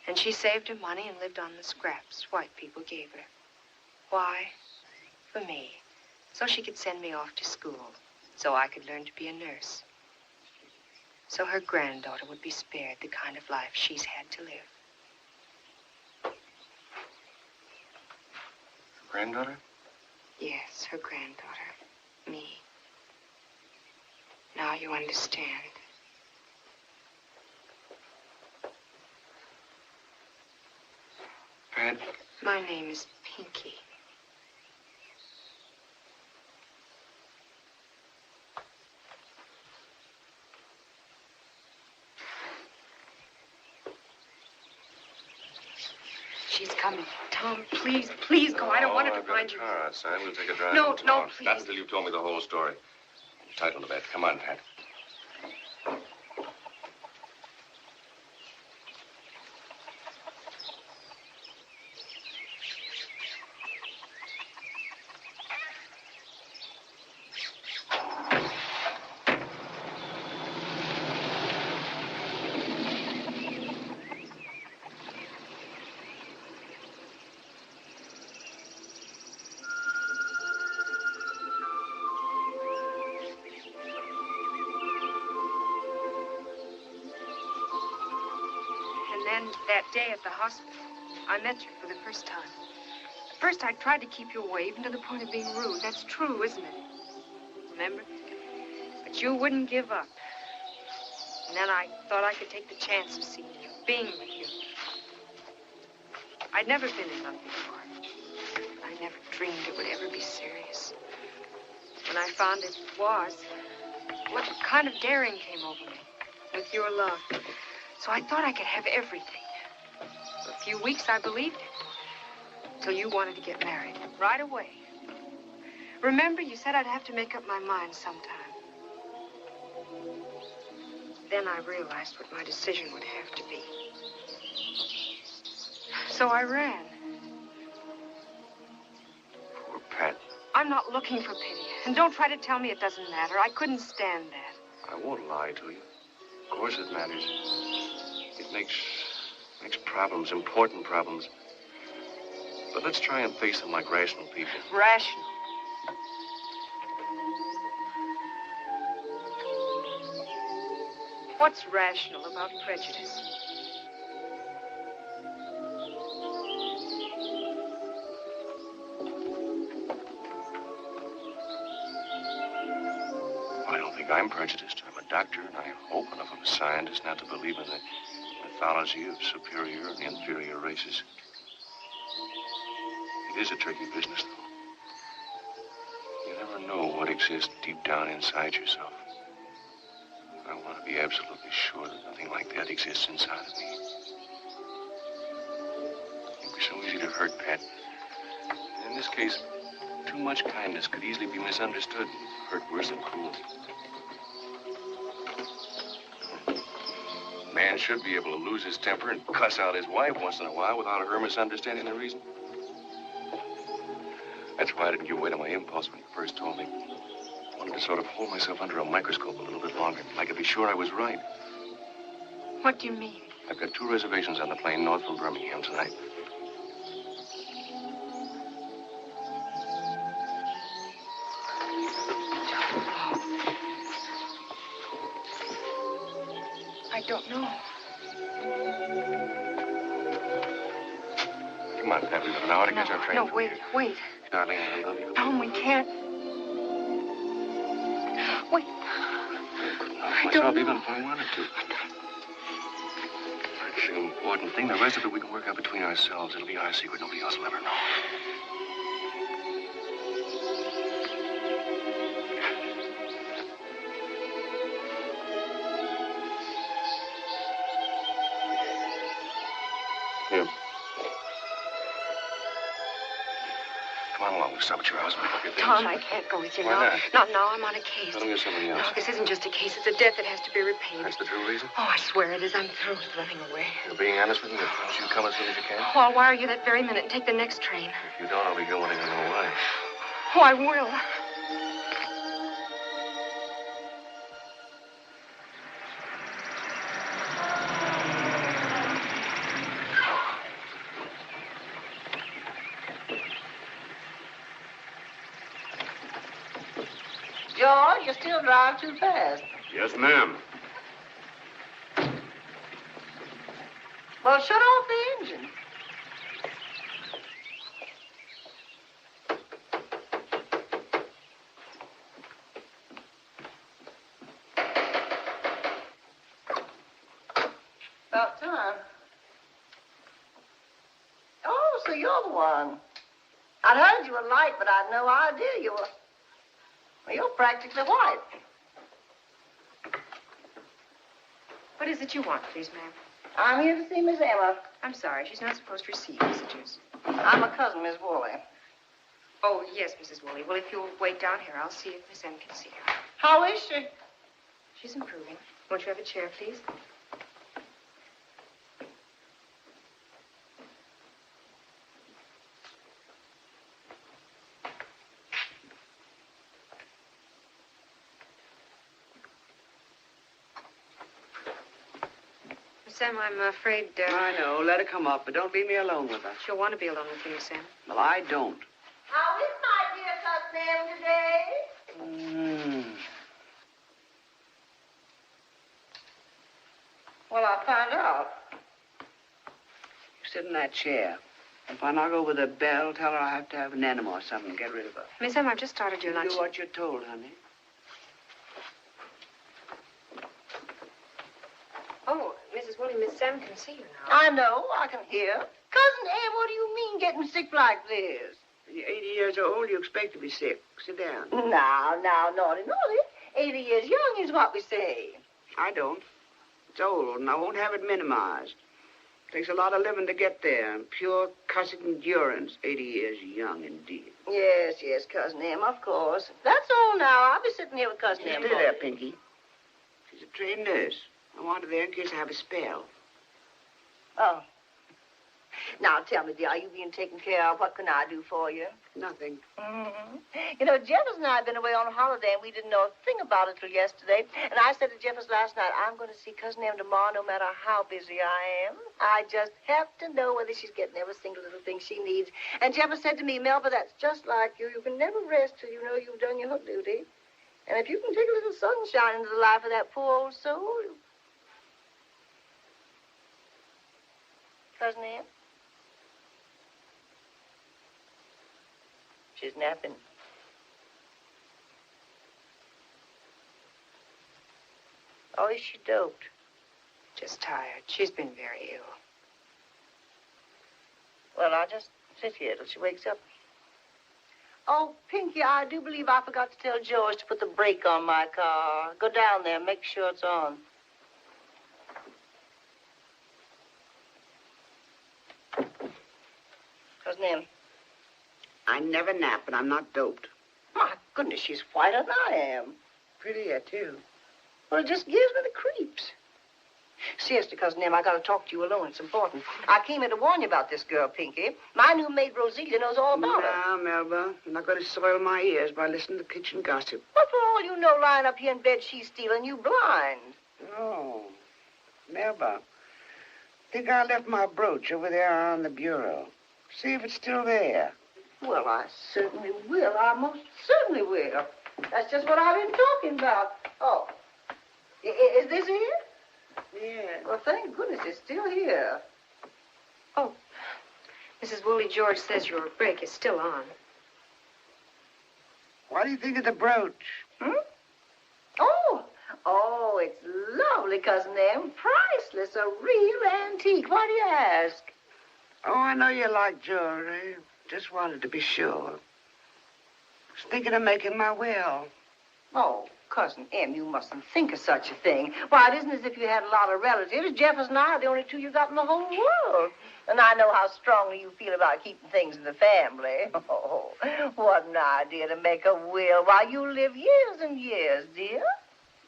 And she saved her money and lived on the scraps white people gave her. Why? For me. So she could send me off to school, so I could learn to be a nurse. So her granddaughter would be spared the kind of life she's had to live. Granddaughter? Yes, her granddaughter. Me. Now you understand. Pat? My name is Pinky. She's coming. Tom, please, please go. I don't want her to find you. I've got a car outside. We'll take a drive. No, and no, talk. please. Not until you've told me the whole story. Title to that. Come on, Pat. And then that day at the hospital, I met you for the first time. At first, I tried to keep you away, even to the point of being rude. That's true, isn't it? Remember? But you wouldn't give up. And then I thought I could take the chance of seeing you, being with you. I'd never been in love before. I never dreamed it would ever be serious. When I found it was, what kind of daring came over me with your love. So I thought I could have everything. For a few weeks, I believed it. Till you wanted to get married. Right away. Remember, you said I'd have to make up my mind sometime. Then I realized what my decision would have to be. So I ran. Poor Pat. I'm not looking for pity. And don't try to tell me it doesn't matter. I couldn't stand that. I won't lie to you. Of course it matters. It makes problems, important problems. But let's try and face them like rational people. Rational. What's rational about prejudice? I don't think I'm prejudiced. I'm a doctor, and I hope enough of a scientist not to believe in the mythology of superior and inferior races. It is a tricky business, though. You never know what exists deep down inside yourself. I want to be absolutely sure that nothing like that exists inside of me. It was so easy to hurt, Pat. And in this case, too much kindness could easily be misunderstood and hurt worse than cruelty. A man should be able to lose his temper and cuss out his wife once in a while without her misunderstanding the reason. That's why I didn't give way to my impulse when you first told me. I wanted to sort of hold myself under a microscope a little bit longer. I could be sure I was right. What do you mean? I've got 2 reservations on the plane north from Birmingham tonight. I don't know. Come Come on, Pat. We've got an hour to catch our train. No, from wait, here. wait. Darling, I love you. Tom, we can't. Wait. I couldn't help I myself don't know. even if I wanted to. It's the important thing. The rest of it we can work out between ourselves. It'll be our secret. Nobody else will ever know. Here. Come on along. We'll stop at your house and pick up your things. Tom, I can't go with you Why now. not? Not now. I'm on a case. Let me get somebody else. No, this isn't just a case. It's a debt that has to be repaid. That's the true reason? Oh, I swear it is. I'm through with running away. You're being honest with me? Don't you come as soon as you can? Oh, I'll wire you that very minute and take the next train. If you don't, I'll be going wanting to know why. Oh, I will. George, you still drive too fast. Yes, ma'am. Well, shut off the engine. About time. Oh, so you're the one. I'd heard you were light, but I'd no idea you were... Well, you're practically white. What is it you want, please, ma'am? I'm here to see Miss Emma. I'm sorry. She's not supposed to receive messages. I'm a cousin, Miss Woolley. Oh, yes, Mrs. Woolley. Well, if you'll wait down here, I'll see if Miss M can see her. How is she? She's improving. Won't you have a chair, please? Miss M, I'm afraid, I know. Let her come up, but don't leave me alone with her. she'll want to be alone with you, Miss M. Well, I don't. How is my dear cousin Em today? Well, I'll find out. You sit in that chair. If I knock over the bell, tell her I have to have an enema or something to get rid of her. Miss M, I've just started your lunch. Do what you're told, honey. Oh, Mrs. Woolley, Miss M can see you now. I know. I can hear. Cousin Em, what do you mean getting sick like this? You're 80 years old, you expect to be sick. Sit down. Now, naughty. 80 years young is what we say. I don't. It's old, and I won't have it minimized. Takes a lot of living to get there, and pure cussed endurance. 80 years young, indeed. Yes, Cousin Em, of course. That's all now. I'll be sitting here with Cousin Em. Stay there, Pinky. She's a trained nurse. I want her there in case I have a spell. Oh. Now, tell me, dear, are you being taken care of? What can I do for you? Nothing. Mm-hmm. You know, Jeffers and I have been away on a holiday, and we didn't know a thing about it till yesterday. And I said to Jeffers last night, I'm going to see Cousin Em tomorrow no matter how busy I am. I just have to know whether she's getting every single little thing she needs. And Jeffers said to me, Melba, that's just like you. You can never rest till you know you've done your duty. And if you can take a little sunshine into the life of that poor old soul... Cousin Em? She's napping. Oh, is she doped? Just tired. She's been very ill. Well, I'll just sit here till she wakes up. Oh, Pinky, I do believe I forgot to tell George to put the brake on my car. Go down there and make sure it's on. Cousin Em. I never nap, but I'm not doped. My goodness, she's whiter than I am. Prettier, too. Well, it just gives me the creeps. Seriously, Cousin Em, I got to talk to you alone. It's important. I came in to warn you about this girl, Pinky. My new maid, Roselia, knows all about her. Now, Melba, you're not going to soil my ears by listening to kitchen gossip. But for all you know, lying up here in bed, she's stealing you blind. Oh, Melba, think I left my brooch over there on the bureau. See if it's still there. Well, I certainly will. I most certainly will. That's just what I've been talking about. Oh, is this it? Yeah. Well, thank goodness it's still here. Oh, Mrs. Woolley George says your break is still on. What do you think of the brooch? Oh, it's lovely, Cousin Em. Priceless, a real antique. Why do you ask? Oh, I know you like jewelry. Just wanted to be sure. Was thinking of making my will. Oh, Cousin Em, you mustn't think of such a thing. Why, it isn't as if you had a lot of relatives. Jefferson and I are the only two you got in the whole world. And I know how strongly you feel about keeping things in the family. Oh, what an idea to make a will while you live years and years, dear.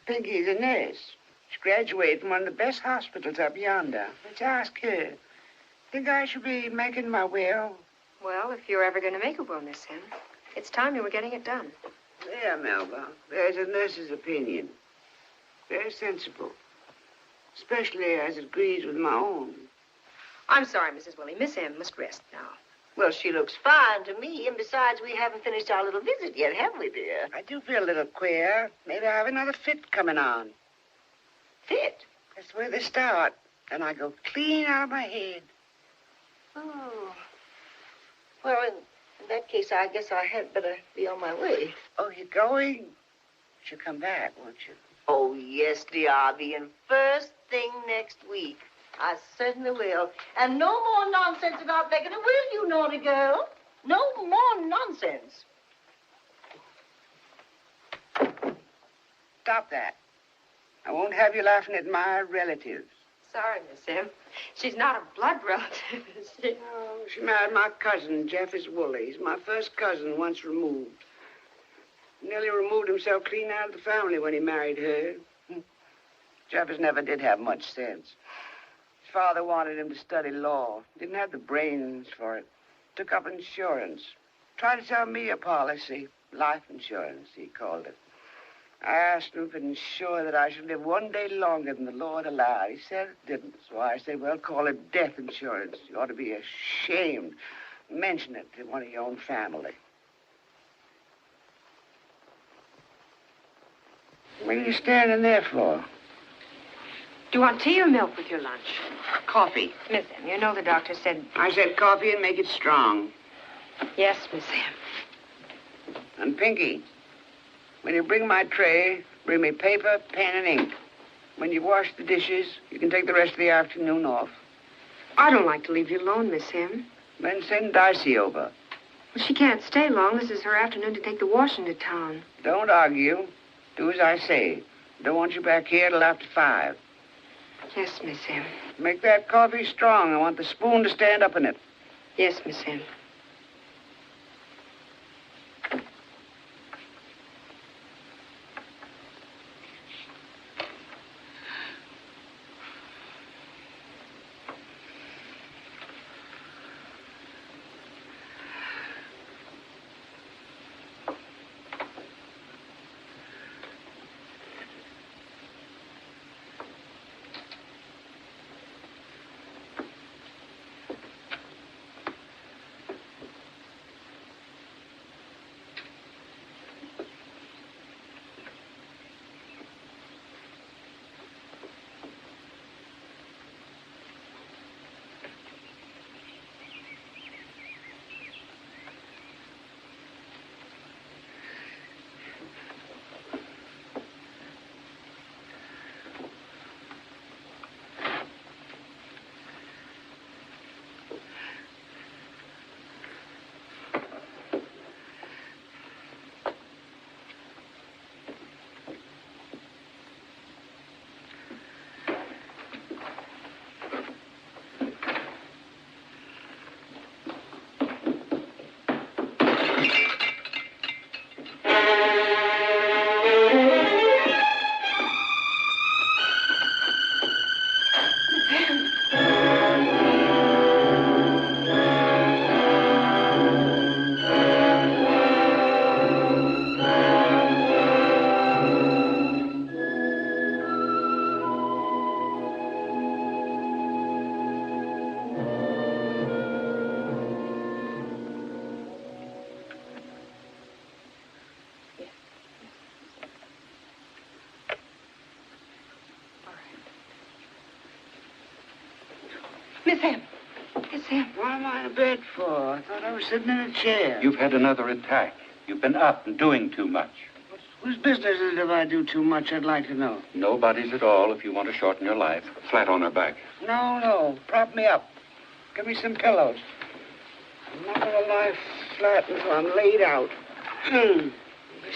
Pinky's a nurse. She graduated from one of the best hospitals up yonder. Let's ask her. Think I should be making my will? Well, if you're ever going to make a will, Miss Em, it's time you were getting it done. There, Melba. There's a nurse's opinion. Very sensible. Especially as it agrees with my own. I'm sorry, Mrs. Woolley. Miss Em must rest now. Well, she looks fine to me, and besides, we haven't finished our little visit yet, have we, dear? I do feel a little queer. Maybe I have another fit coming on. Fit? That's where they start. And I go clean out of my head. Oh. Well, in that case, I guess I had better be on my way. Oh, you're going? You'll come back, won't you? Oh, yes, dear. I'll be in first thing next week. I certainly will. And no more nonsense about making a will, you naughty girl. No more nonsense. Stop that. I won't have you laughing at my relatives. Sorry, Miss Em. She's not a blood relative, is she? Oh, she married my cousin, Jeffers Woolley. He's my first cousin, once removed. Nearly removed himself clean out of the family when he married her. Jeffers never did have much sense. His father wanted him to study law. Didn't have the brains for it. Took up insurance. Tried to sell me a policy. Life insurance, he called it. I asked him if it ensured that I should live one day longer than the Lord allowed. He said it didn't. So I said, well, call it death insurance. You ought to be ashamed. Mention it to one of your own family. What are you standing there for? Do you want tea or milk with your lunch? Coffee. Miss Em, you know the doctor said... I said coffee and make it strong. Yes, Miss Em. And Pinky, when you bring my tray, bring me paper, pen, and ink. When you wash the dishes, you can take the rest of the afternoon off. I don't like to leave you alone, Miss Em. Then send Darcy over. Well, she can't stay long. This is her afternoon to take the washing to town. Don't argue. Do as I say. Don't want you back here till after 5. Yes, Miss Em. Make that coffee strong. I want the spoon to stand up in it. Yes, Miss Em. Miss Em, It's him. What am I in bed for? I thought I was sitting in a chair. You've had another attack. You've been up and doing too much. Whose business is it if I do too much, I'd like to know? Nobody's at all if you want to shorten your life. Flat on her back. No. Prop me up. Give me some pillows. I'm not going to lie flat until I'm laid out. It'll be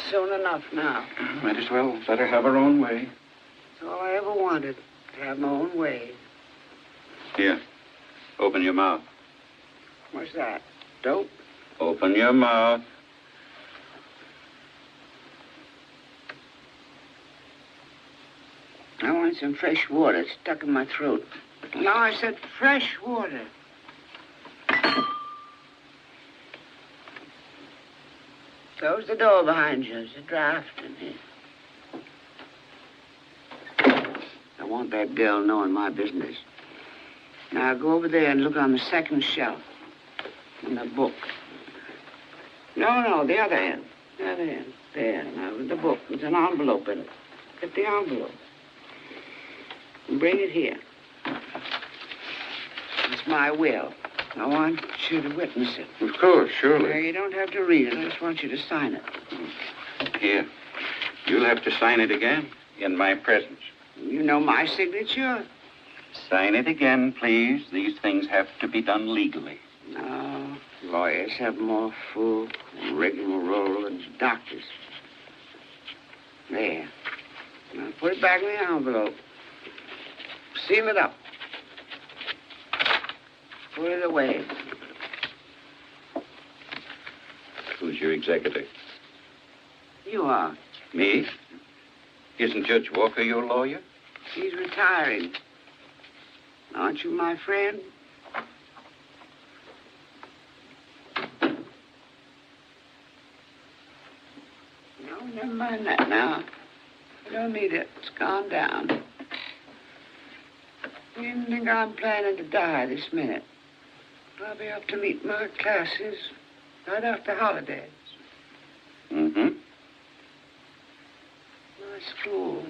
soon enough now. Might as well let her have her own way. That's all I ever wanted, to have my own way. Here, open your mouth. What's that? Dope? Open your mouth. I want some fresh water stuck in my throat. No, I said fresh water. Close the door behind you. There's a draft in here. I want that girl knowing my business. Now go over there and look on the second shelf in the book. No, the other end. The other end. There, now with the book. There's an envelope in it. Get the envelope. And bring it here. It's my will. I want you to witness it. Of course, surely. No, you don't have to read it. I just want you to sign it. Here. You'll have to sign it again in my presence. You know my signature? Sign it again, please. These things have to be done legally. No. Lawyers have more full rigmarole than doctors. There. Now put it back in the envelope. Seal it up. Put it away. Who's your executor? You are. Me? Isn't Judge Walker your lawyer? He's retiring. Aren't you my friend? No, never mind that now. I don't need it. It's gone down. You didn't think I'm planning to die this minute. I'll be up to meet my classes right after holidays. Mm-hmm. My school.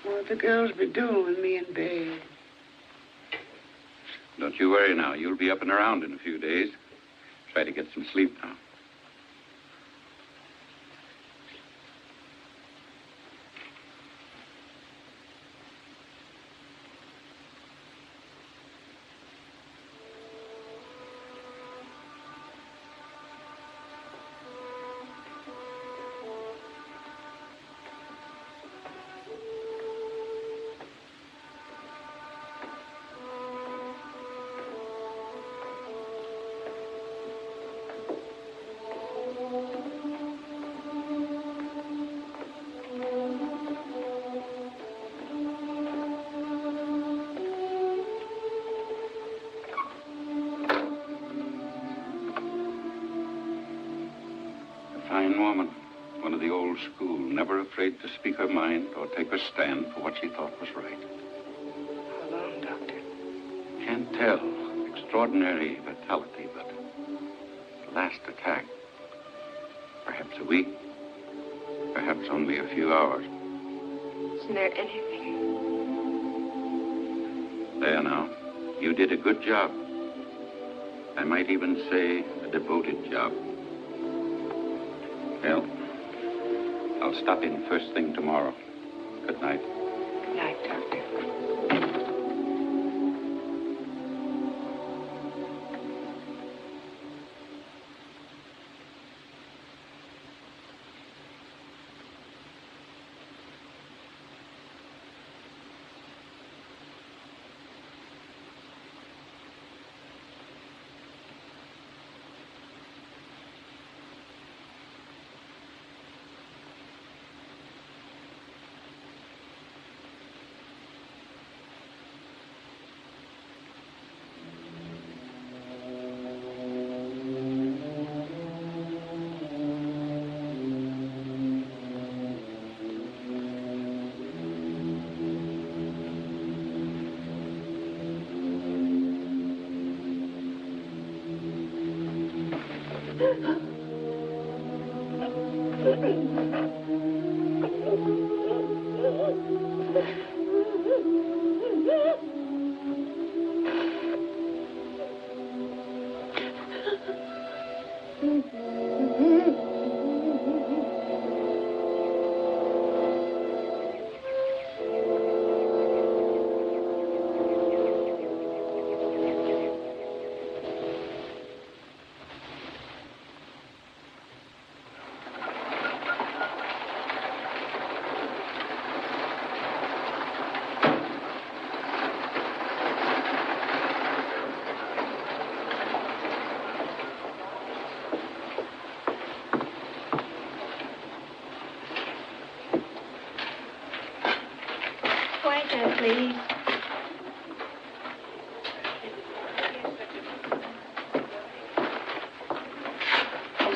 What the girls be doing with me in bed? Don't you worry now. You'll be up and around in a few days. Try to get some sleep now. Fine woman. One of the old school, never afraid to speak her mind or take her stand for what she thought was right. How long, Doctor? Can't tell. Extraordinary vitality, but the last attack, perhaps a week, perhaps only a few hours. Isn't there anything? There now. You did a good job. I might even say a devoted job. Well, I'll stop in first thing tomorrow. Good night. Good night, Doctor.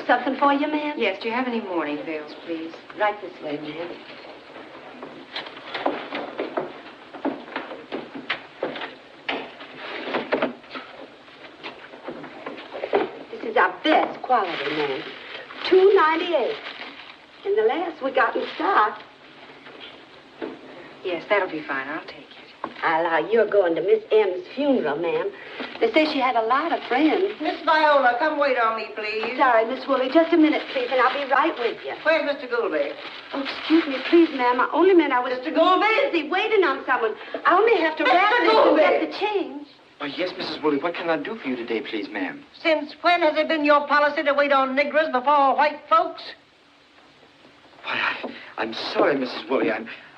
something for you, ma'am? Yes, do you have any mourning veils, please? Right this way, ma'am. This is our best quality, ma'am. $2.98. And the last we got in stock. Yes, that'll be fine. I'll take it. I allow you're going to Miss M's funeral, ma'am. They say she had a lot of friends. Miss Viola, come wait on me, please. Sorry, Miss Woolley. Just a minute, please, and I'll be right with you. Where's Mr. Goulby? Oh, excuse me, please, ma'am. I only meant I was Mr. Goulby? busy waiting on someone. I only have to Mr. wrap this and Goulby! get the change. Oh, yes, Mrs. Woolley. What can I do for you today, please, ma'am? Since when has it been your policy to wait on niggers before white folks? Why, I'm sorry, Mrs. Woolley.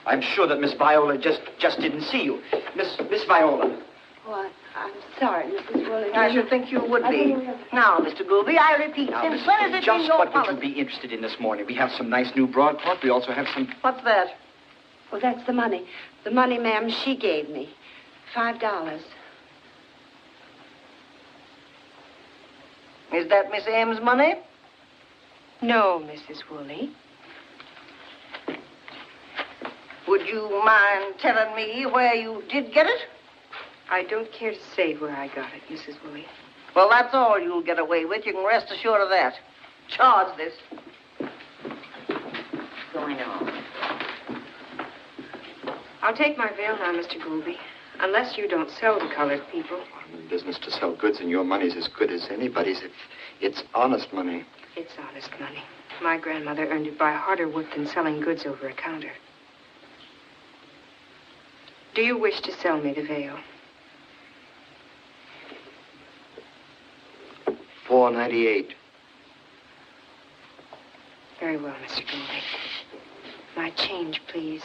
I'm sure that Miss Viola just didn't see you. Miss Viola. What? I'm sorry, Mrs. Woolley. I should think you would be. Now, Mr. Goulby, I repeat, Now, since Mrs. when has Woolley, it been just your what policy? would you be interested in this morning? We have some nice new broadcloth. We also have some... What's that? Well, that's the money. The money, ma'am, she gave me. $5. Is that Miss M's money? No, Mrs. Woolley. Would you mind telling me where you did get it? I don't care to say where I got it, Mrs. Woolley. Well, that's all you'll get away with. You can rest assured of that. Charge this. What's going on? I'll take my veil now, Mr. Goulby. Unless you don't sell to colored people. I'm in business to sell goods, and your money's as good as anybody's if it's honest money. It's honest money. My grandmother earned it by harder work than selling goods over a counter. Do you wish to sell me the veil? $4.98. Very well, Mr. Goulby. My change, please.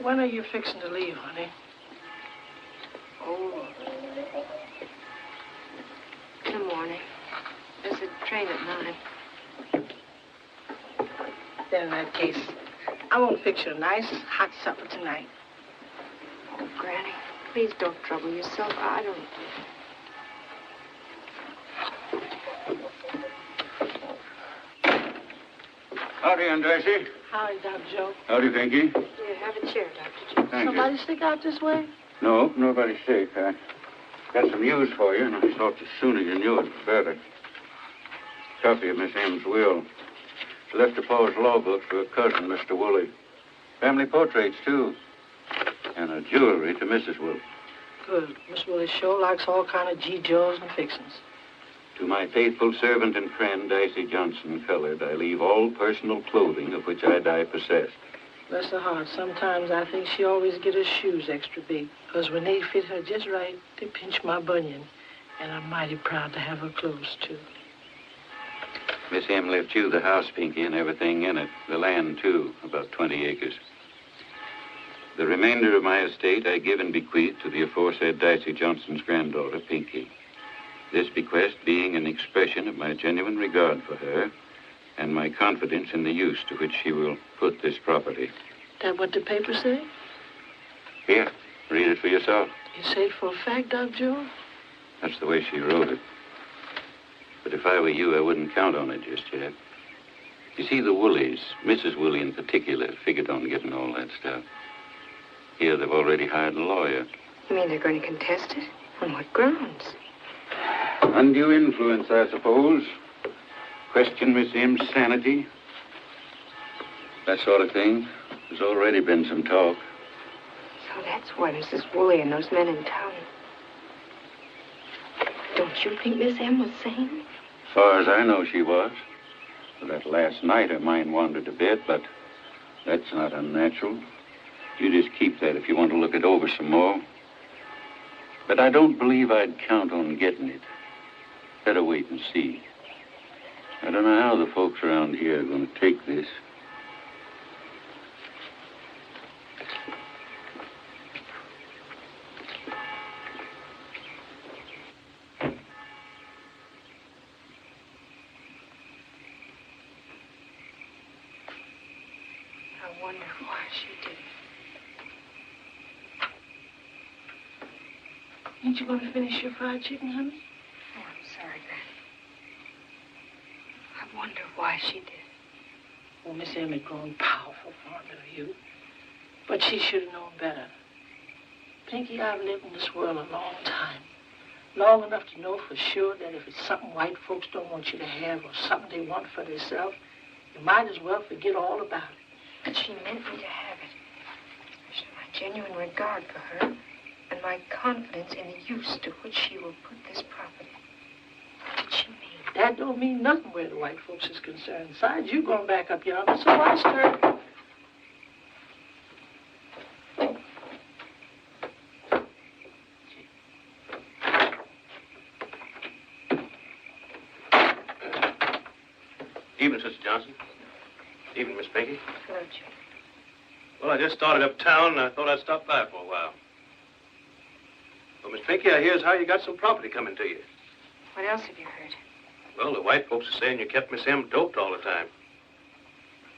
When are you fixing to leave, honey? Oh. In the morning. There's a train at 9. Then in that case, I won't fix you a nice hot supper tonight. Oh, Granny, please don't trouble yourself. I don't... Howdy, Aunt Dicey. Howdy, Dr. Joe. Howdy, Pinky. Here, have a chair, Dr. Joe. Thank Somebody stick out this way? you. No, nobody's sick. I got some news for you, and I thought the sooner you knew it, the better. Copy of Miss M's will. She left her pa's law book for her cousin, Mr. Woolley. Family portraits, too. And a jewelry to Mrs. Woolley. Good. Miss Willie sure likes all kind of G. Joes and fixings. To my faithful servant and friend, Dicey Johnson, colored, I leave all personal clothing of which I die possessed. Bless her heart. Sometimes I think she always get her shoes extra big. Because when they fit her just right, they pinch my bunion. And I'm mighty proud to have her clothes, too. Miss M left you the house, Pinky, and everything in it. The land, too, about 20 acres. The remainder of my estate I give and bequeath to the aforesaid Dicey Johnson's granddaughter, Pinky. This bequest being an expression of my genuine regard for her and my confidence in the use to which she will put this property. That what the paper say? Here, read it for yourself. You say it for a fact, Dr. Joe? That's the way she wrote it. But if I were you, I wouldn't count on it just yet. You see, the Woolies, Mrs. Woolley in particular, figured on getting all that stuff. Here, they've already hired a lawyer. You mean they're going to contest it? On what grounds? Undue influence, I suppose. Question Miss M's sanity. That sort of thing. There's already been some talk. So that's why Mrs. Woolley and those men in town. Don't you think Miss M was sane? As far as I know, she was. For that last night, her mind wandered a bit, but that's not unnatural. You just keep that if you want to look it over some more. But I don't believe I'd count on getting it. Better wait and see. I don't know how the folks around here are going to take this. I wonder why she did it. Ain't you going to finish your fried chicken, honey? Oh, I'm sorry, Granny. I wonder why she did it. Well, Miss Emmett grown powerful fond of you. But she should have known better. Pinky, I've lived in this world a long time. Long enough to know for sure that if it's something white folks don't want you to have or something they want for themselves, you might as well forget all about it. But she meant me to have it. I showed my genuine regard for her and my confidence in the use to which she will put this property. What did she mean? That don't mean nothing where the white folks is concerned. Besides, you going back up yonder, so why stir? Evening, Sister Johnson. Evening, Miss Pinky. Hello, Joe. Well, I just started uptown, and I thought I'd stop by for a while. Well, Miss Pinky, I hear as how you got some property coming to you. What else have you heard? Well, the white folks are saying you kept Miss M doped all the time.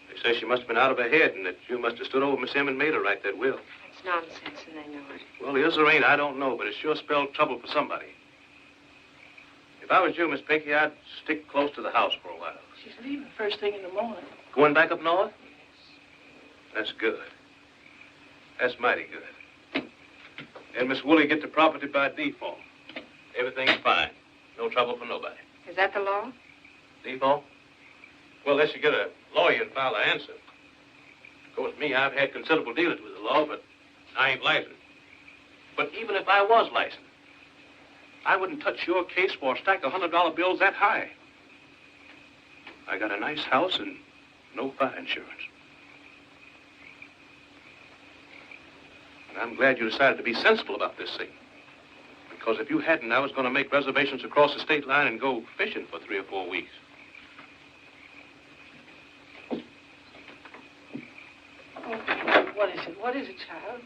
They say she must have been out of her head and that you must have stood over Miss M and made her write that will. It's nonsense, and they know it. Well, is or ain't, I don't know, but it sure spelled trouble for somebody. If I was you, Miss Pinky, I'd stick close to the house for a while. She's leaving first thing in the morning. Going back up north? That's good. That's mighty good. And Miss Woolley get the property by default. Everything's fine. No trouble for nobody. Is that the law? Default? Well, unless you get a lawyer and file an answer. Of course, me, I've had considerable dealings with the law, but I ain't licensed. But even if I was licensed, I wouldn't touch your case for a stack of $100 bills that high. I got a nice house and no fire insurance. And I'm glad you decided to be sensible about this thing. Because if you hadn't, I was going to make reservations across the state line and go fishing for 3 or 4 weeks. Oh, what is it? What is it, child?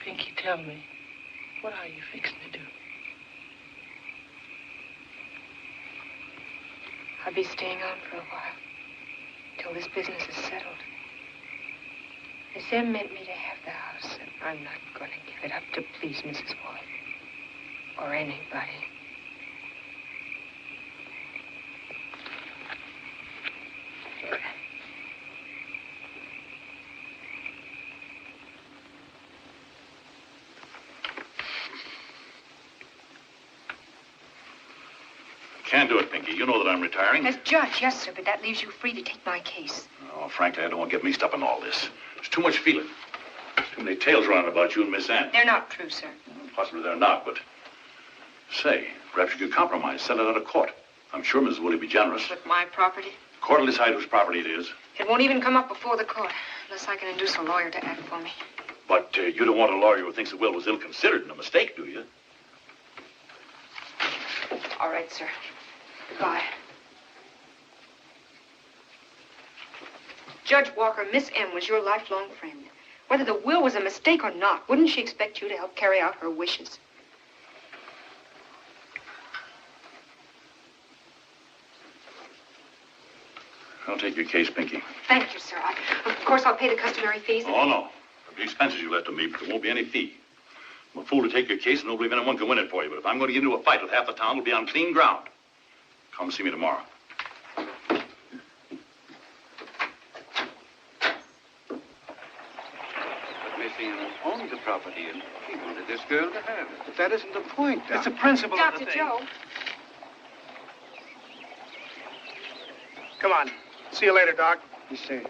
Pinky, tell me, what are you fixing to do? I'll be staying on for a while, till this business is settled. Miss M meant me to have the house, and I'm not going to give it up to please Mrs. Woolley. Or anybody. Can't do it, Pinky. You know that I'm retiring. As judge, yes, sir, but that leaves you free to take my case. Oh, frankly, I don't want to get mixed up in all this. There's too much feeling. Too many tales running about you and Miss Ann. They're not true, sir. Possibly they're not, but... Say, perhaps you could compromise, settle it out of court. I'm sure Mrs. Woolley will be generous. With my property? The court will decide whose property it is. It won't even come up before the court, unless I can induce a lawyer to act for me. But you don't want a lawyer who thinks the will was ill-considered and a mistake, do you? All right, sir. Goodbye. Judge Walker, Miss M was your lifelong friend. Whether the will was a mistake or not, wouldn't she expect you to help carry out her wishes? I'll take your case, Pinky. Thank you, sir. Of course, I'll pay the customary fees. Oh, no. There'll be expenses you left to me, but there won't be any fee. I'm a fool to take your case and don't believe anyone can win it for you, but if I'm going to get into a fight with half the town, it'll be on clean ground. Come see me tomorrow. Missy owns the property and she wanted this girl to have it. But that isn't the point, Doc. It's the principle of the Dr. thing. Joe. Come on. See you later, Doc. You say.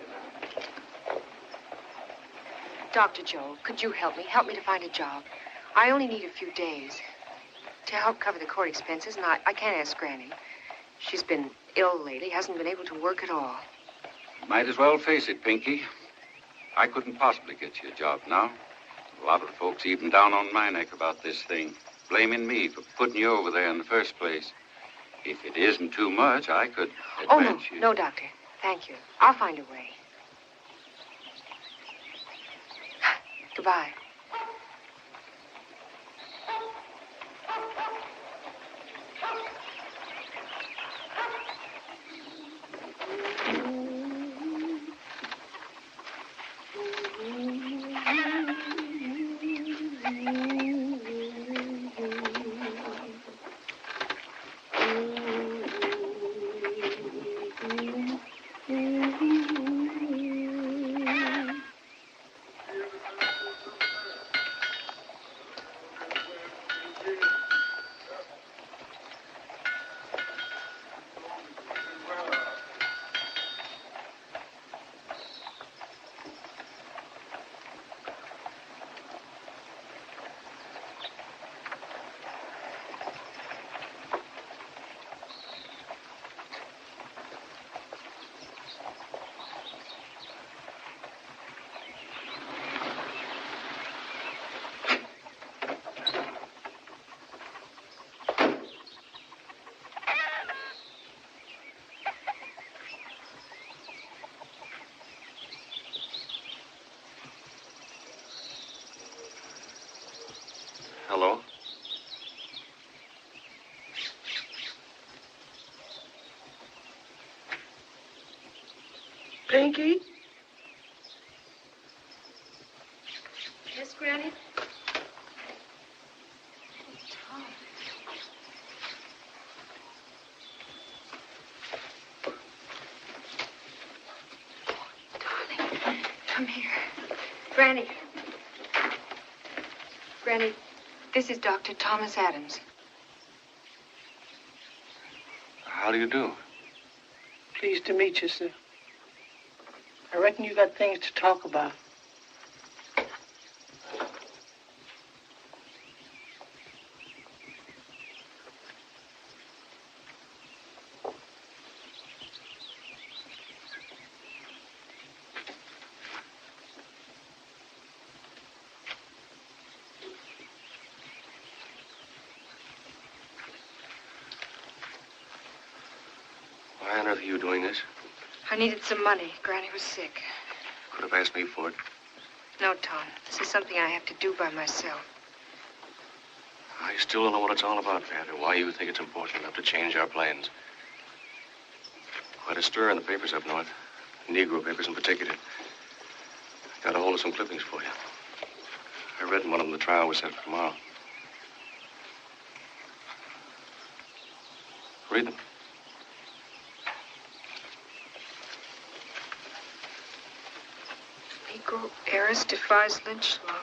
Dr. Joe, could you help me? Help me to find a job. I only need a few days to help cover the court expenses, and I can't ask Granny. She's been ill lately, hasn't been able to work at all. Might as well face it, Pinky. I couldn't possibly get you a job now. A lot of the folks even down on my neck about this thing, blaming me for putting you over there in the first place. If it isn't too much, I could advance you. No, Doctor. Thank you. I'll find a way. Goodbye. Hello? Pinky? Yes, Granny? Darling, come here. Granny. Granny, this is Dr. Thomas Adams. How do you do? Pleased to meet you, sir. I reckon you got things to talk about. Why on earth are you doing this? I needed some money. Granny was sick. Could have asked me for it. No, Tom. This is something I have to do by myself. I still don't know what it's all about, Pat, or why you think it's important enough to change our plans. Quite a stir in the papers up north. Negro papers in particular. Got a hold of some clippings for you. I read in one of them the trial was set for tomorrow. Read them. Negro heiress defies lynch law.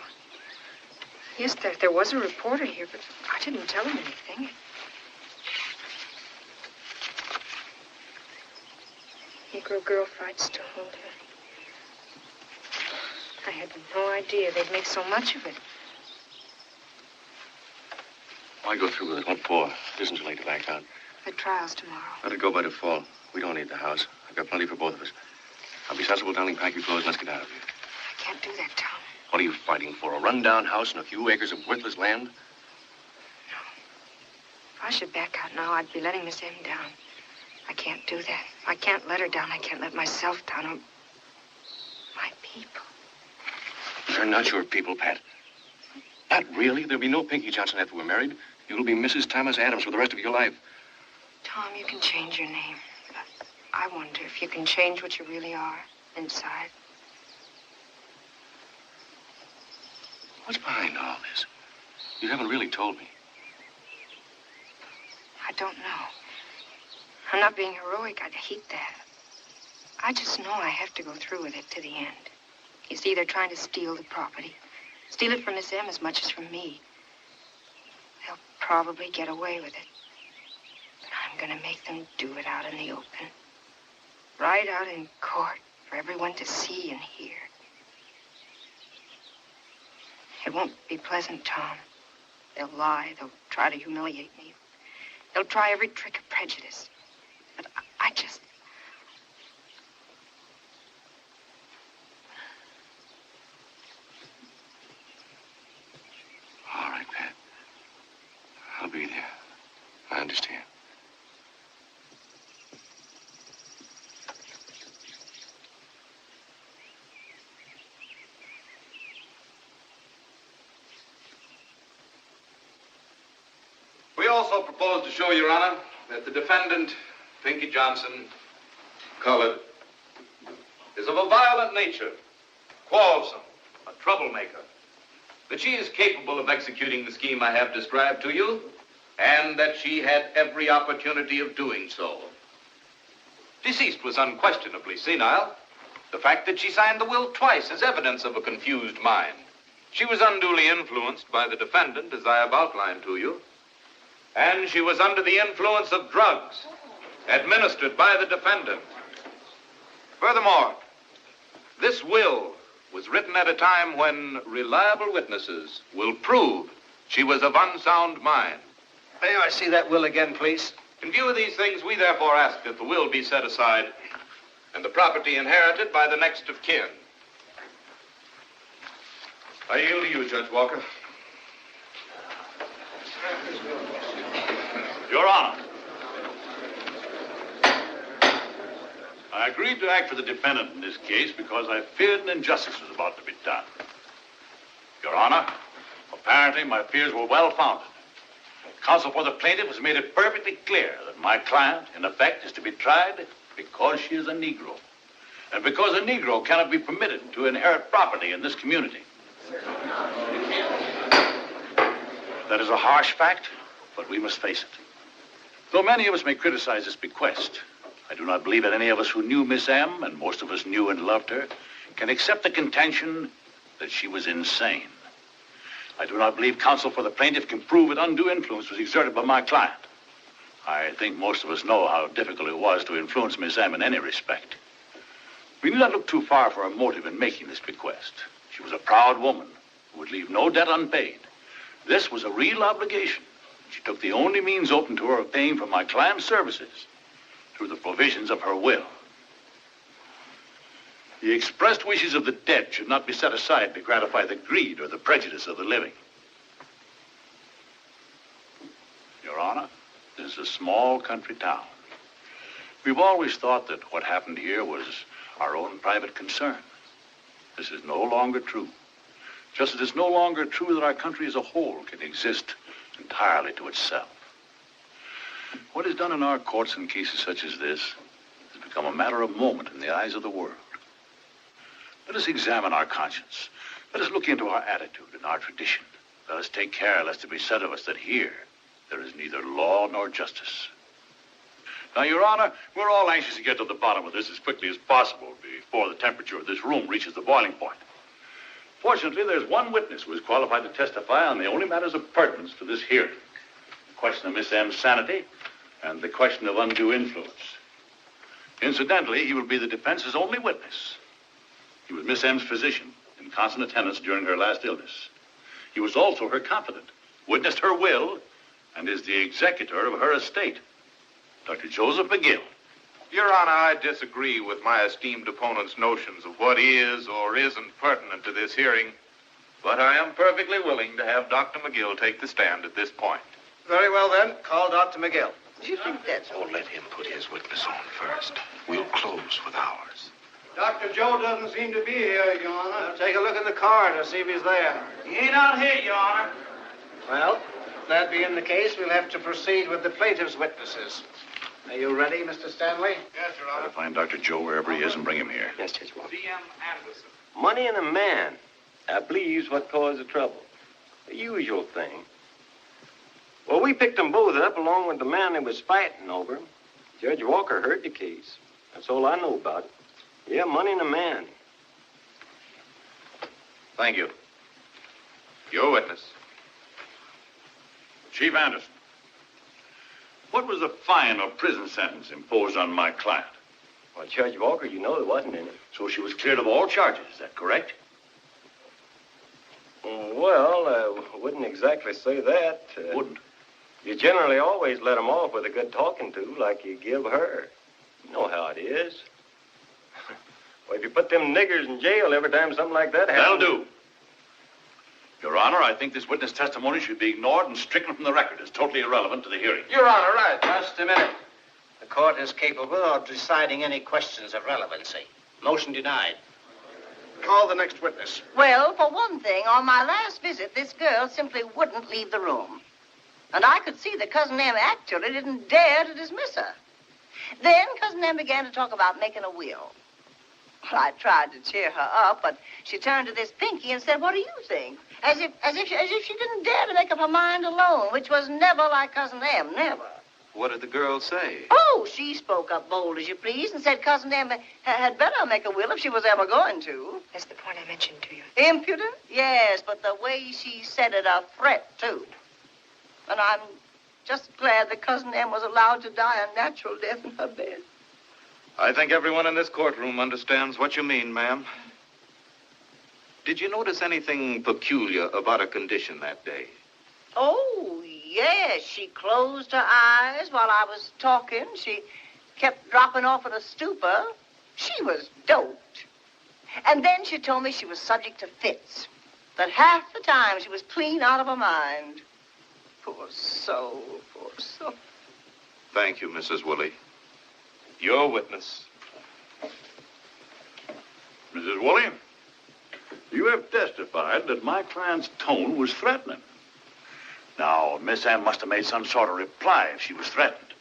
Yes, there was a reporter here, but I didn't tell him anything. Negro girl fights to hold her. I had no idea they'd make so much of it. Why go through with it? What for? It isn't too late to back out. The trial's tomorrow. Let it go by default. We don't need the house. I've got plenty for both of us. I'll be sensible, darling. Pack your clothes and let's get out of here. I can't do that, Tom. What are you fighting for? A rundown house and a few acres of worthless land? No. If I should back out now, I'd be letting Miss M down. I can't do that. I can't let her down. I can't let myself down. Or my people. They're not your people, Pat. Not really. There'll be no Pinky Johnson after we're married. You'll be Mrs. Thomas Adams for the rest of your life. Tom, you can change your name. But I wonder if you can change what you really are inside. What's behind all this? You haven't really told me. I don't know. I'm not being heroic. I'd hate that. I just know I have to go through with it to the end. You see, they're trying to steal the property. Steal it from Miss M as much as from me. They'll probably get away with it. But I'm going to make them do it out in the open. Right out in court for everyone to see and hear. It won't be pleasant, Tom. They'll lie. They'll try to humiliate me. They'll try every trick of prejudice. But I just... All right, Pat. I'll be there. I understand. We also propose to show, Your Honor, that the defendant, Pinky Johnson, colored, is of a violent nature, quarrelsome, a troublemaker, that she is capable of executing the scheme I have described to you, and that she had every opportunity of doing so. Deceased was unquestionably senile. The fact that she signed the will twice is evidence of a confused mind. She was unduly influenced by the defendant, as I have outlined to you, and she was under the influence of drugs administered by the defendant. Furthermore, this will was written at a time when reliable witnesses will prove she was of unsound mind. May I see that will again, please? In view of these things, we therefore ask that the will be set aside and the property inherited by the next of kin. I yield to you, Judge Walker. Your Honor, I agreed to act for the defendant in this case because I feared an injustice was about to be done. Your Honor, apparently my fears were well-founded. Counsel for the plaintiff has made it perfectly clear that my client, in effect, is to be tried because she is a Negro, and because a Negro cannot be permitted to inherit property in this community. That is a harsh fact, but we must face it. Though many of us may criticize this bequest, I do not believe that any of us who knew Miss M, and most of us knew and loved her, can accept the contention that she was insane. I do not believe counsel for the plaintiff can prove that undue influence was exerted by my client. I think most of us know how difficult it was to influence Miss M in any respect. We need not look too far for her motive in making this bequest. She was a proud woman who would leave no debt unpaid. This was a real obligation. She took the only means open to her of paying for my client's services through the provisions of her will. The expressed wishes of the dead should not be set aside to gratify the greed or the prejudice of the living. Your Honor, this is a small country town. We've always thought that what happened here was our own private concern. This is no longer true. Just as it's no longer true that our country as a whole can exist entirely to itself. What is done in our courts in cases such as this has become a matter of moment in the eyes of the world. Let us examine our conscience. Let us look into our attitude and our tradition. Let us take care lest it be said of us that here there is neither law nor justice. Now, Your Honor, we're all anxious to get to the bottom of this as quickly as possible before the temperature of this room reaches the boiling point. Fortunately, there's one witness who is qualified to testify on the only matters of pertinence to this hearing. The question of Miss M's sanity and the question of undue influence. Incidentally, he will be the defense's only witness. He was Miss M's physician in constant attendance during her last illness. He was also her confidant, witnessed her will, and is the executor of her estate. Dr. Joseph McGill. Your Honor, I disagree with my esteemed opponent's notions of what is or isn't pertinent to this hearing, but I am perfectly willing to have Dr. McGill take the stand at this point. Very well, then. Call Dr. McGill. Do you think that's... Oh, let him put his witness on first. We'll close with ours. Dr. Joe doesn't seem to be here, Your Honor. Take a look in the corridor, see if he's there. He ain't out here, Your Honor. Well, if that being the case, we'll have to proceed with the plaintiff's witnesses. Are you ready, Mr. Stanley? Yes, Your Honor. I'll find Dr. Joe wherever he is and bring him here. Yes, Judge Walker. V.M. Anderson. Money and a man, I believe, is what caused the trouble. The usual thing. Well, we picked them both up along with the man they was fighting over. Judge Walker heard the case. That's all I know about it. Yeah, money and a man. Thank you. Your witness. Chief Anderson, what was the fine or prison sentence imposed on my client? Well, Judge Walker, you know there wasn't any. So she was cleared of all charges, is that correct? Well, I wouldn't exactly say that. Wouldn't? You generally always let 'em off with a good talking to, like you give her. You know how it is. Well, if you put them niggers in jail every time something like that happens... That'll do. Your Honor, I think this witness testimony should be ignored and stricken from the record as totally irrelevant to the hearing. Your Honor, right. Just a minute. The court is capable of deciding any questions of relevancy. Motion denied. Call the next witness. Well, for one thing, on my last visit, this girl simply wouldn't leave the room. And I could see that Cousin Em actually didn't dare to dismiss her. Then Cousin Em began to talk about making a will. Well, I tried to cheer her up, but she turned to this Pinky and said, "What do you think?" As if she didn't dare to make up her mind alone, which was never like Cousin Em, never. What did the girl say? Oh, she spoke up bold as you please and said Cousin Em had better make a will if she was ever going to. That's the point I mentioned to you. Impudent? Yes, but the way she said it, a threat, too. And I'm just glad that Cousin Em was allowed to die a natural death in her bed. I think everyone in this courtroom understands what you mean, ma'am. Did you notice anything peculiar about her condition that day? Oh, yes. She closed her eyes while I was talking. She kept dropping off in a stupor. She was doped. And then she told me she was subject to fits. That half the time she was clean out of her mind. Poor soul, poor soul. Thank you, Mrs. Woolley. Your witness. Mrs. Woolley, you have testified that my client's tone was threatening. Now, Miss M must have made some sort of reply if she was threatened.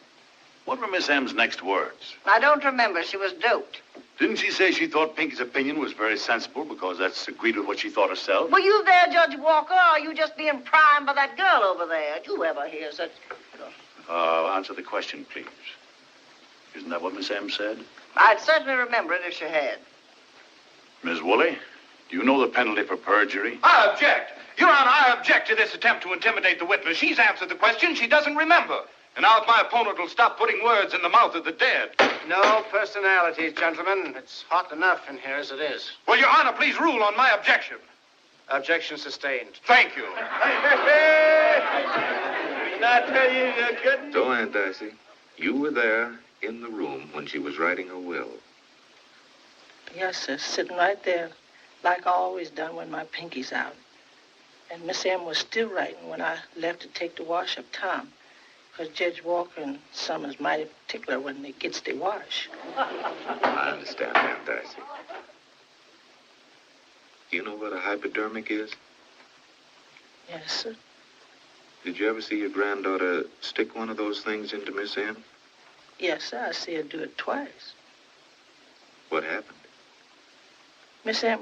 What were Miss M's next words? I don't remember. She was doped. Didn't she say she thought Pinky's opinion was very sensible because that's agreed with what she thought herself? Were you there, Judge Walker, or are you just being primed by that girl over there? Did you ever hear such... Answer the question, please. Isn't that what Miss M said? I'd certainly remember it if she had. Ms. Woolley, do you know the penalty for perjury? I object. Your Honor, I object to this attempt to intimidate the witness. She's answered the question she doesn't remember. And now if my opponent will stop putting words in the mouth of the dead. No personalities, gentlemen. It's hot enough in here as it is. Well, Your Honor, please rule on my objection. Objection sustained. Thank you. So, Aunt Dicey, you were there in the room when she was writing her will. Yes, sir, sitting right there, like I always done when my Pinky's out. And Miss M was still writing when I left to take the wash of Tom. Because Judge Walker and Summers mighty particular when they gets the wash. I understand, Aunt Dicey. You know what a hypodermic is? Yes, sir. Did you ever see your granddaughter stick one of those things into Miss M? Yes, sir, I see her do it twice. What happened? Miss M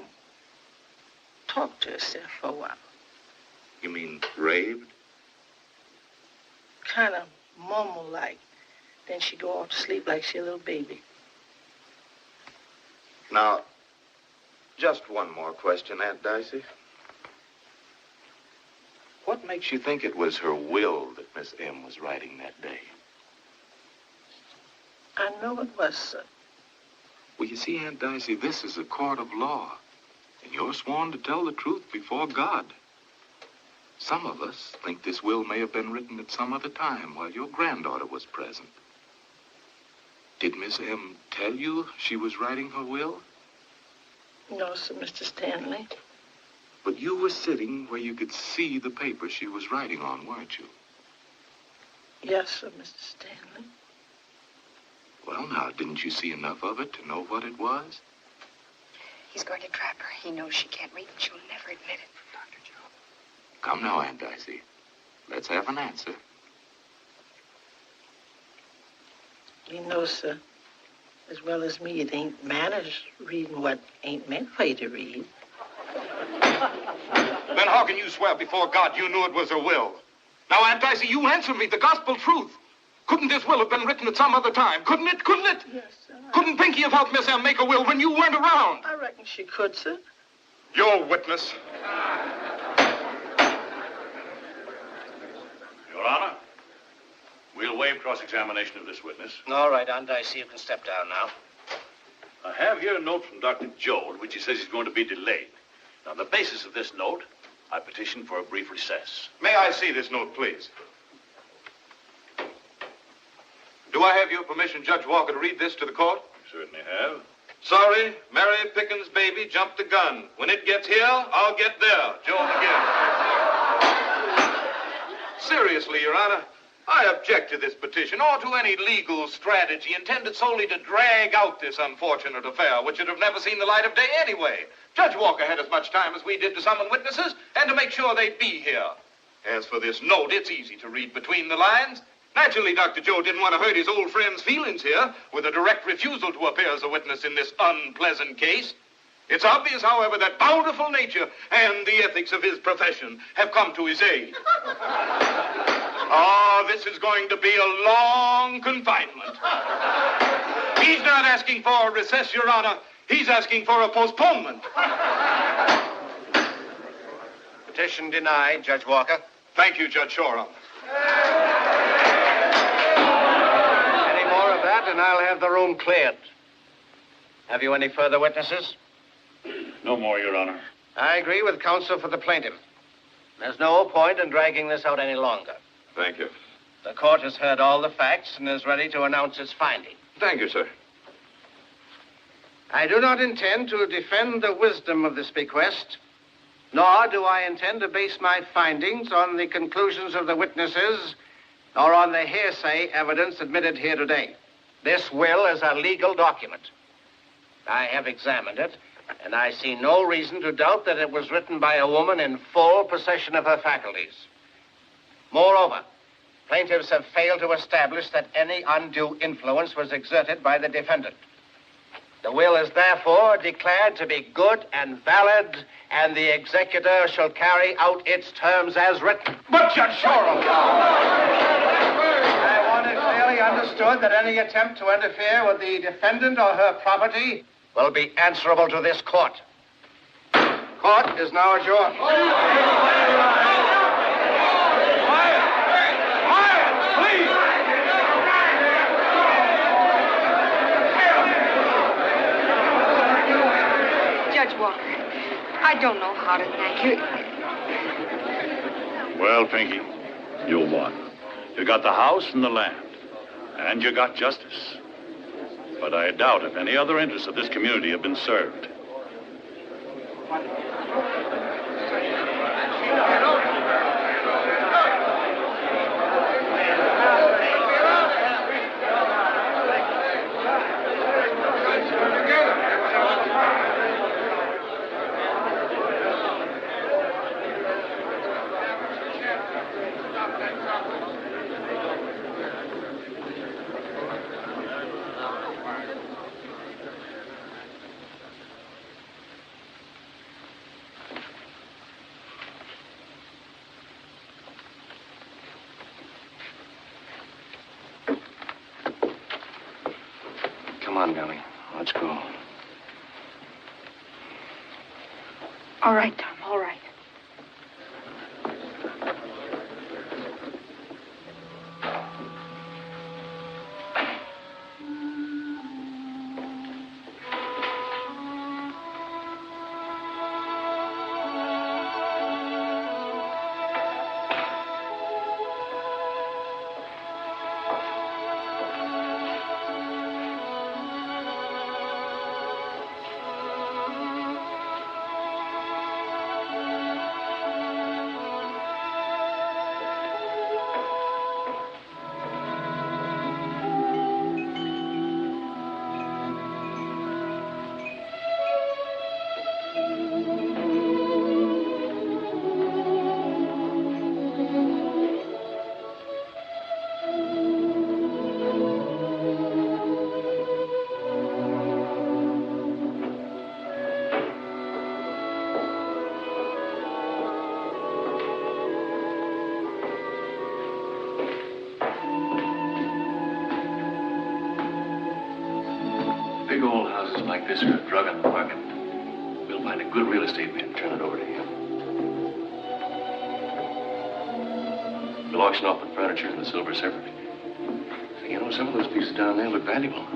talked to herself for a while. You mean raved? Kind of mumble-like. Then she'd go off to sleep like she a little baby. Now, just one more question, Aunt Dicey. What makes you think it was her will that Miss M was writing that day? I know it was, sir. Well, you see, Aunt Dicey, this is a court of law. And you're sworn to tell the truth before God. Some of us think this will may have been written at some other time while your granddaughter was present. Did Miss M tell you she was writing her will? No, sir, Mr. Stanley. But you were sitting where you could see the paper she was writing on, weren't you? Yes, sir, Mr. Stanley. Well, now, didn't you see enough of it to know what it was? He's going to trap her. He knows she can't read and she'll never admit it. Dr. Joe. Come now, Aunt Dicey. Let's have an answer. You know, sir, as well as me, it ain't manners reading what ain't meant for you to read. Then how can you swear before God you knew it was her will? Now, Aunt Dicey, you answer me the gospel truth. Couldn't this will have been written at some other time? Couldn't it? Couldn't it? Yes, sir. Couldn't Pinky have helped Miss M make a will when you weren't around? I reckon she could, sir. Your witness. Your Honor, we'll waive cross-examination of this witness. All right, Aunt Dicey, you can step down now. I have here a note from Dr. Joe in which he says he's going to be delayed. Now, on the basis of this note, I petition for a brief recess. May I see this note, please? Do I have your permission, Judge Walker, to read this to the court? You certainly have. Sorry, Mary Pickens' baby jumped the gun. When it gets here, I'll get there. Joe McGill. Seriously, Your Honor, I object to this petition or to any legal strategy intended solely to drag out this unfortunate affair, which should have never seen the light of day anyway. Judge Walker had as much time as we did to summon witnesses and to make sure they'd be here. As for this note, it's easy to read between the lines. Naturally, Dr. Joe didn't want to hurt his old friend's feelings here with a direct refusal to appear as a witness in this unpleasant case. It's obvious, however, that bountiful nature and the ethics of his profession have come to his aid. This is going to be a long confinement. He's not asking for a recess, Your Honor. He's asking for a postponement. Petition denied, Judge Walker. Thank you, Judge Shoreham. Any more of that, and I'll have the room cleared. Have you any further witnesses? No more, Your Honor. I agree with counsel for the plaintiff. There's no point in dragging this out any longer. Thank you. The court has heard all the facts and is ready to announce its finding. Thank you, sir. I do not intend to defend the wisdom of this bequest, nor do I intend to base my findings on the conclusions of the witnesses or on the hearsay evidence admitted here today. This will is a legal document. I have examined it, and I see no reason to doubt that it was written by a woman in full possession of her faculties. Moreover, plaintiffs have failed to establish that any undue influence was exerted by the defendant. The will is therefore declared to be good and valid, and the executor shall carry out its terms as written. But, Judge Shoreham! I want it clearly understood that any attempt to interfere with the defendant or her property will be answerable to this court. Court is now adjourned. Judge Walker, I don't know how to thank you. Well, Pinky, you won. You got the house and the land, and you got justice. But I doubt if any other interests of this community have been served. Come on, Nellie. Let's go. All right, Tom, all right. Big old houses like this are a drug on the market. We'll find a good real estate man and turn it over to him. We'll auction off the furniture and the silver separately. You know, some of those pieces down there look valuable.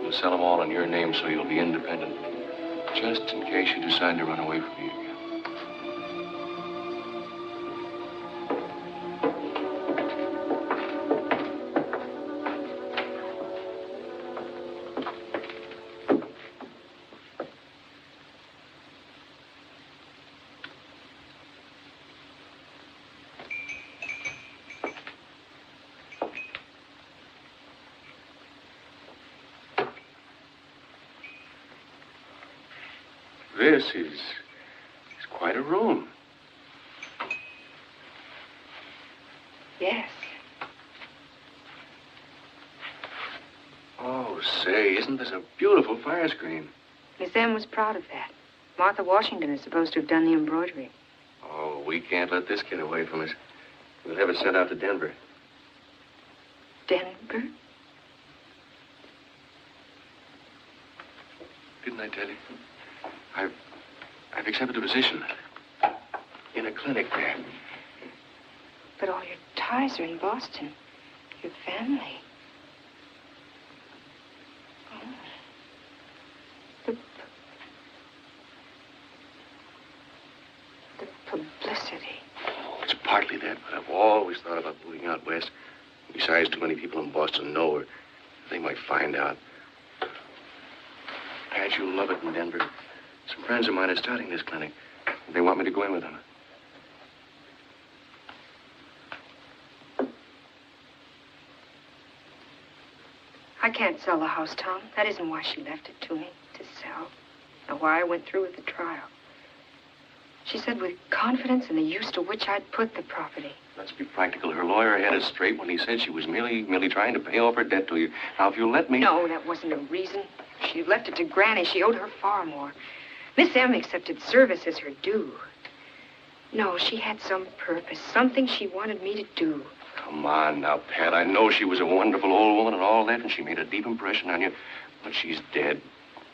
We'll sell them all in your name so you'll be independent. Just in case you decide to run away from me again. This is quite a room. Yes. Oh, say, isn't this a beautiful fire screen? Miss M was proud of that. Martha Washington is supposed to have done the embroidery. Oh, we can't let this get away from us. We'll have it sent out to Denver. Denver? Didn't I tell you? I've accepted a position in a clinic there. But all your ties are in Boston. Your family. Oh. The publicity. Oh, it's partly that, but I've always thought about moving out west. Besides, too many people in Boston know, or they might find out. Pat, you'll love it in Denver. Some friends of mine are starting this clinic. They want me to go in with them. I can't sell the house, Tom. That isn't why she left it to me, to sell. Or why I went through with the trial. She said with confidence in the use to which I'd put the property. Let's be practical. Her lawyer had it straight when he said she was merely trying to pay off her debt to you. Now, if you'll let me... No, that wasn't a reason. She left it to Granny. She owed her far more. Miss M accepted service as her due. No, she had some purpose, something she wanted me to do. Come on now, Pat. I know she was a wonderful old woman and all that, and she made a deep impression on you. But she's dead.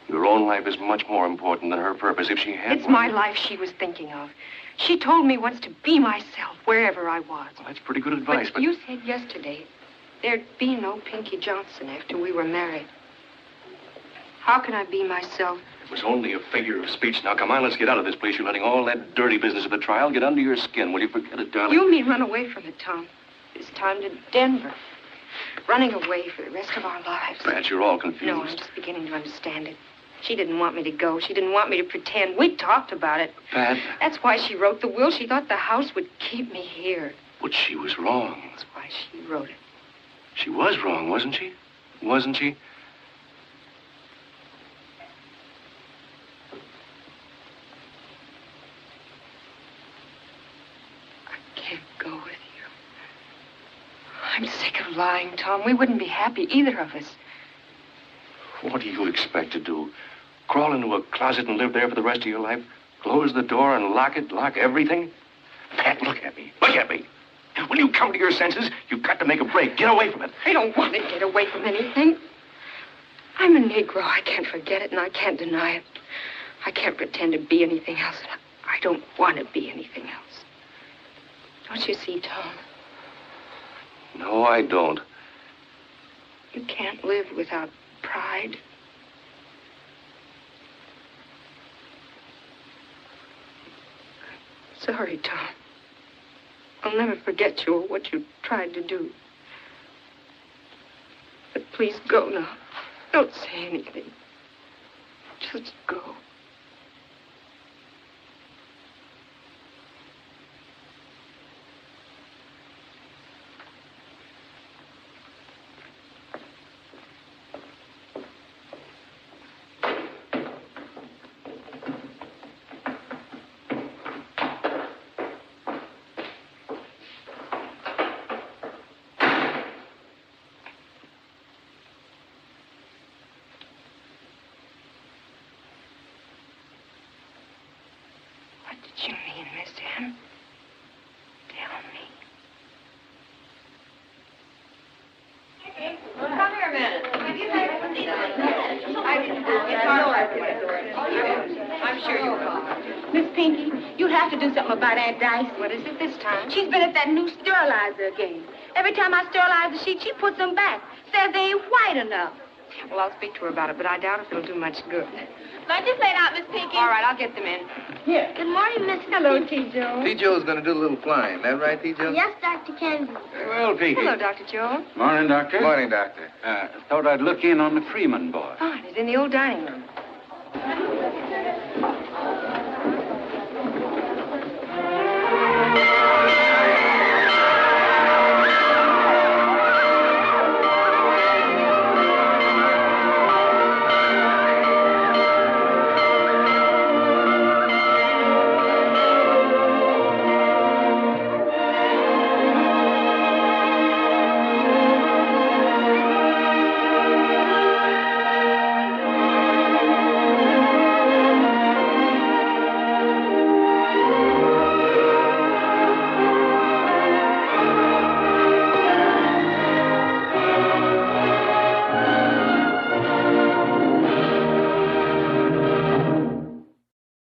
Your own life is much more important than her purpose. If she had... It's my life she was thinking of. She told me once to be myself wherever I was. Well, that's pretty good advice, but... You said yesterday there'd be no Pinky Johnson after we were married. How can I be myself? It was only a figure of speech. Now, come on, let's get out of this place. You're letting all that dirty business of the trial get under your skin. Will you forget it, darling? You mean run away from it, Tom. This time to Denver. Running away for the rest of our lives. Pat, you're all confused. No, I'm just beginning to understand it. She didn't want me to go. She didn't want me to pretend. We talked about it. Pat. That's why she wrote the will. She thought the house would keep me here. But she was wrong. That's why she wrote it. She was wrong, wasn't she? Wasn't she? I can't go with you. I'm sick of lying, Tom. We wouldn't be happy, either of us. What do you expect to do? Crawl into a closet and live there for the rest of your life? Close the door and lock it? Lock everything? Pat, look at me. Look at me. When you come to your senses, you've got to make a break. Get away from it. I don't want to get away from anything. I'm a Negro. I can't forget it, and I can't deny it. I can't pretend to be anything else. I don't want to be anything else. Don't you see, Tom? No, I don't. You can't live without pride. Sorry, Tom. I'll never forget you or what you tried to do. But please go now. Don't say anything. Just go. What did you mean, Miss M? Tell me. Come here a minute. I'm sure you will. Miss Pinky, you have to do something about Aunt Dice. What is it this time? She's been at that new sterilizer again. Every time I sterilize the sheet, she puts them back. Says they ain't white enough. Well, I'll speak to her about it, but I doubt if it'll do much good. Lunch is laid out, Miss Pinky. All right, I'll get them in. Here. Good morning, Miss. Hello, T. Joe. T. Joe's going to do a little flying. That right, T. Joe? Yes, Dr. Kennedy. Well, Pinky. Hello, Dr. Joe. Morning, Doctor. Morning, Doctor. Thought I'd look in on the Freeman boy. Fine. He's in the old dining room.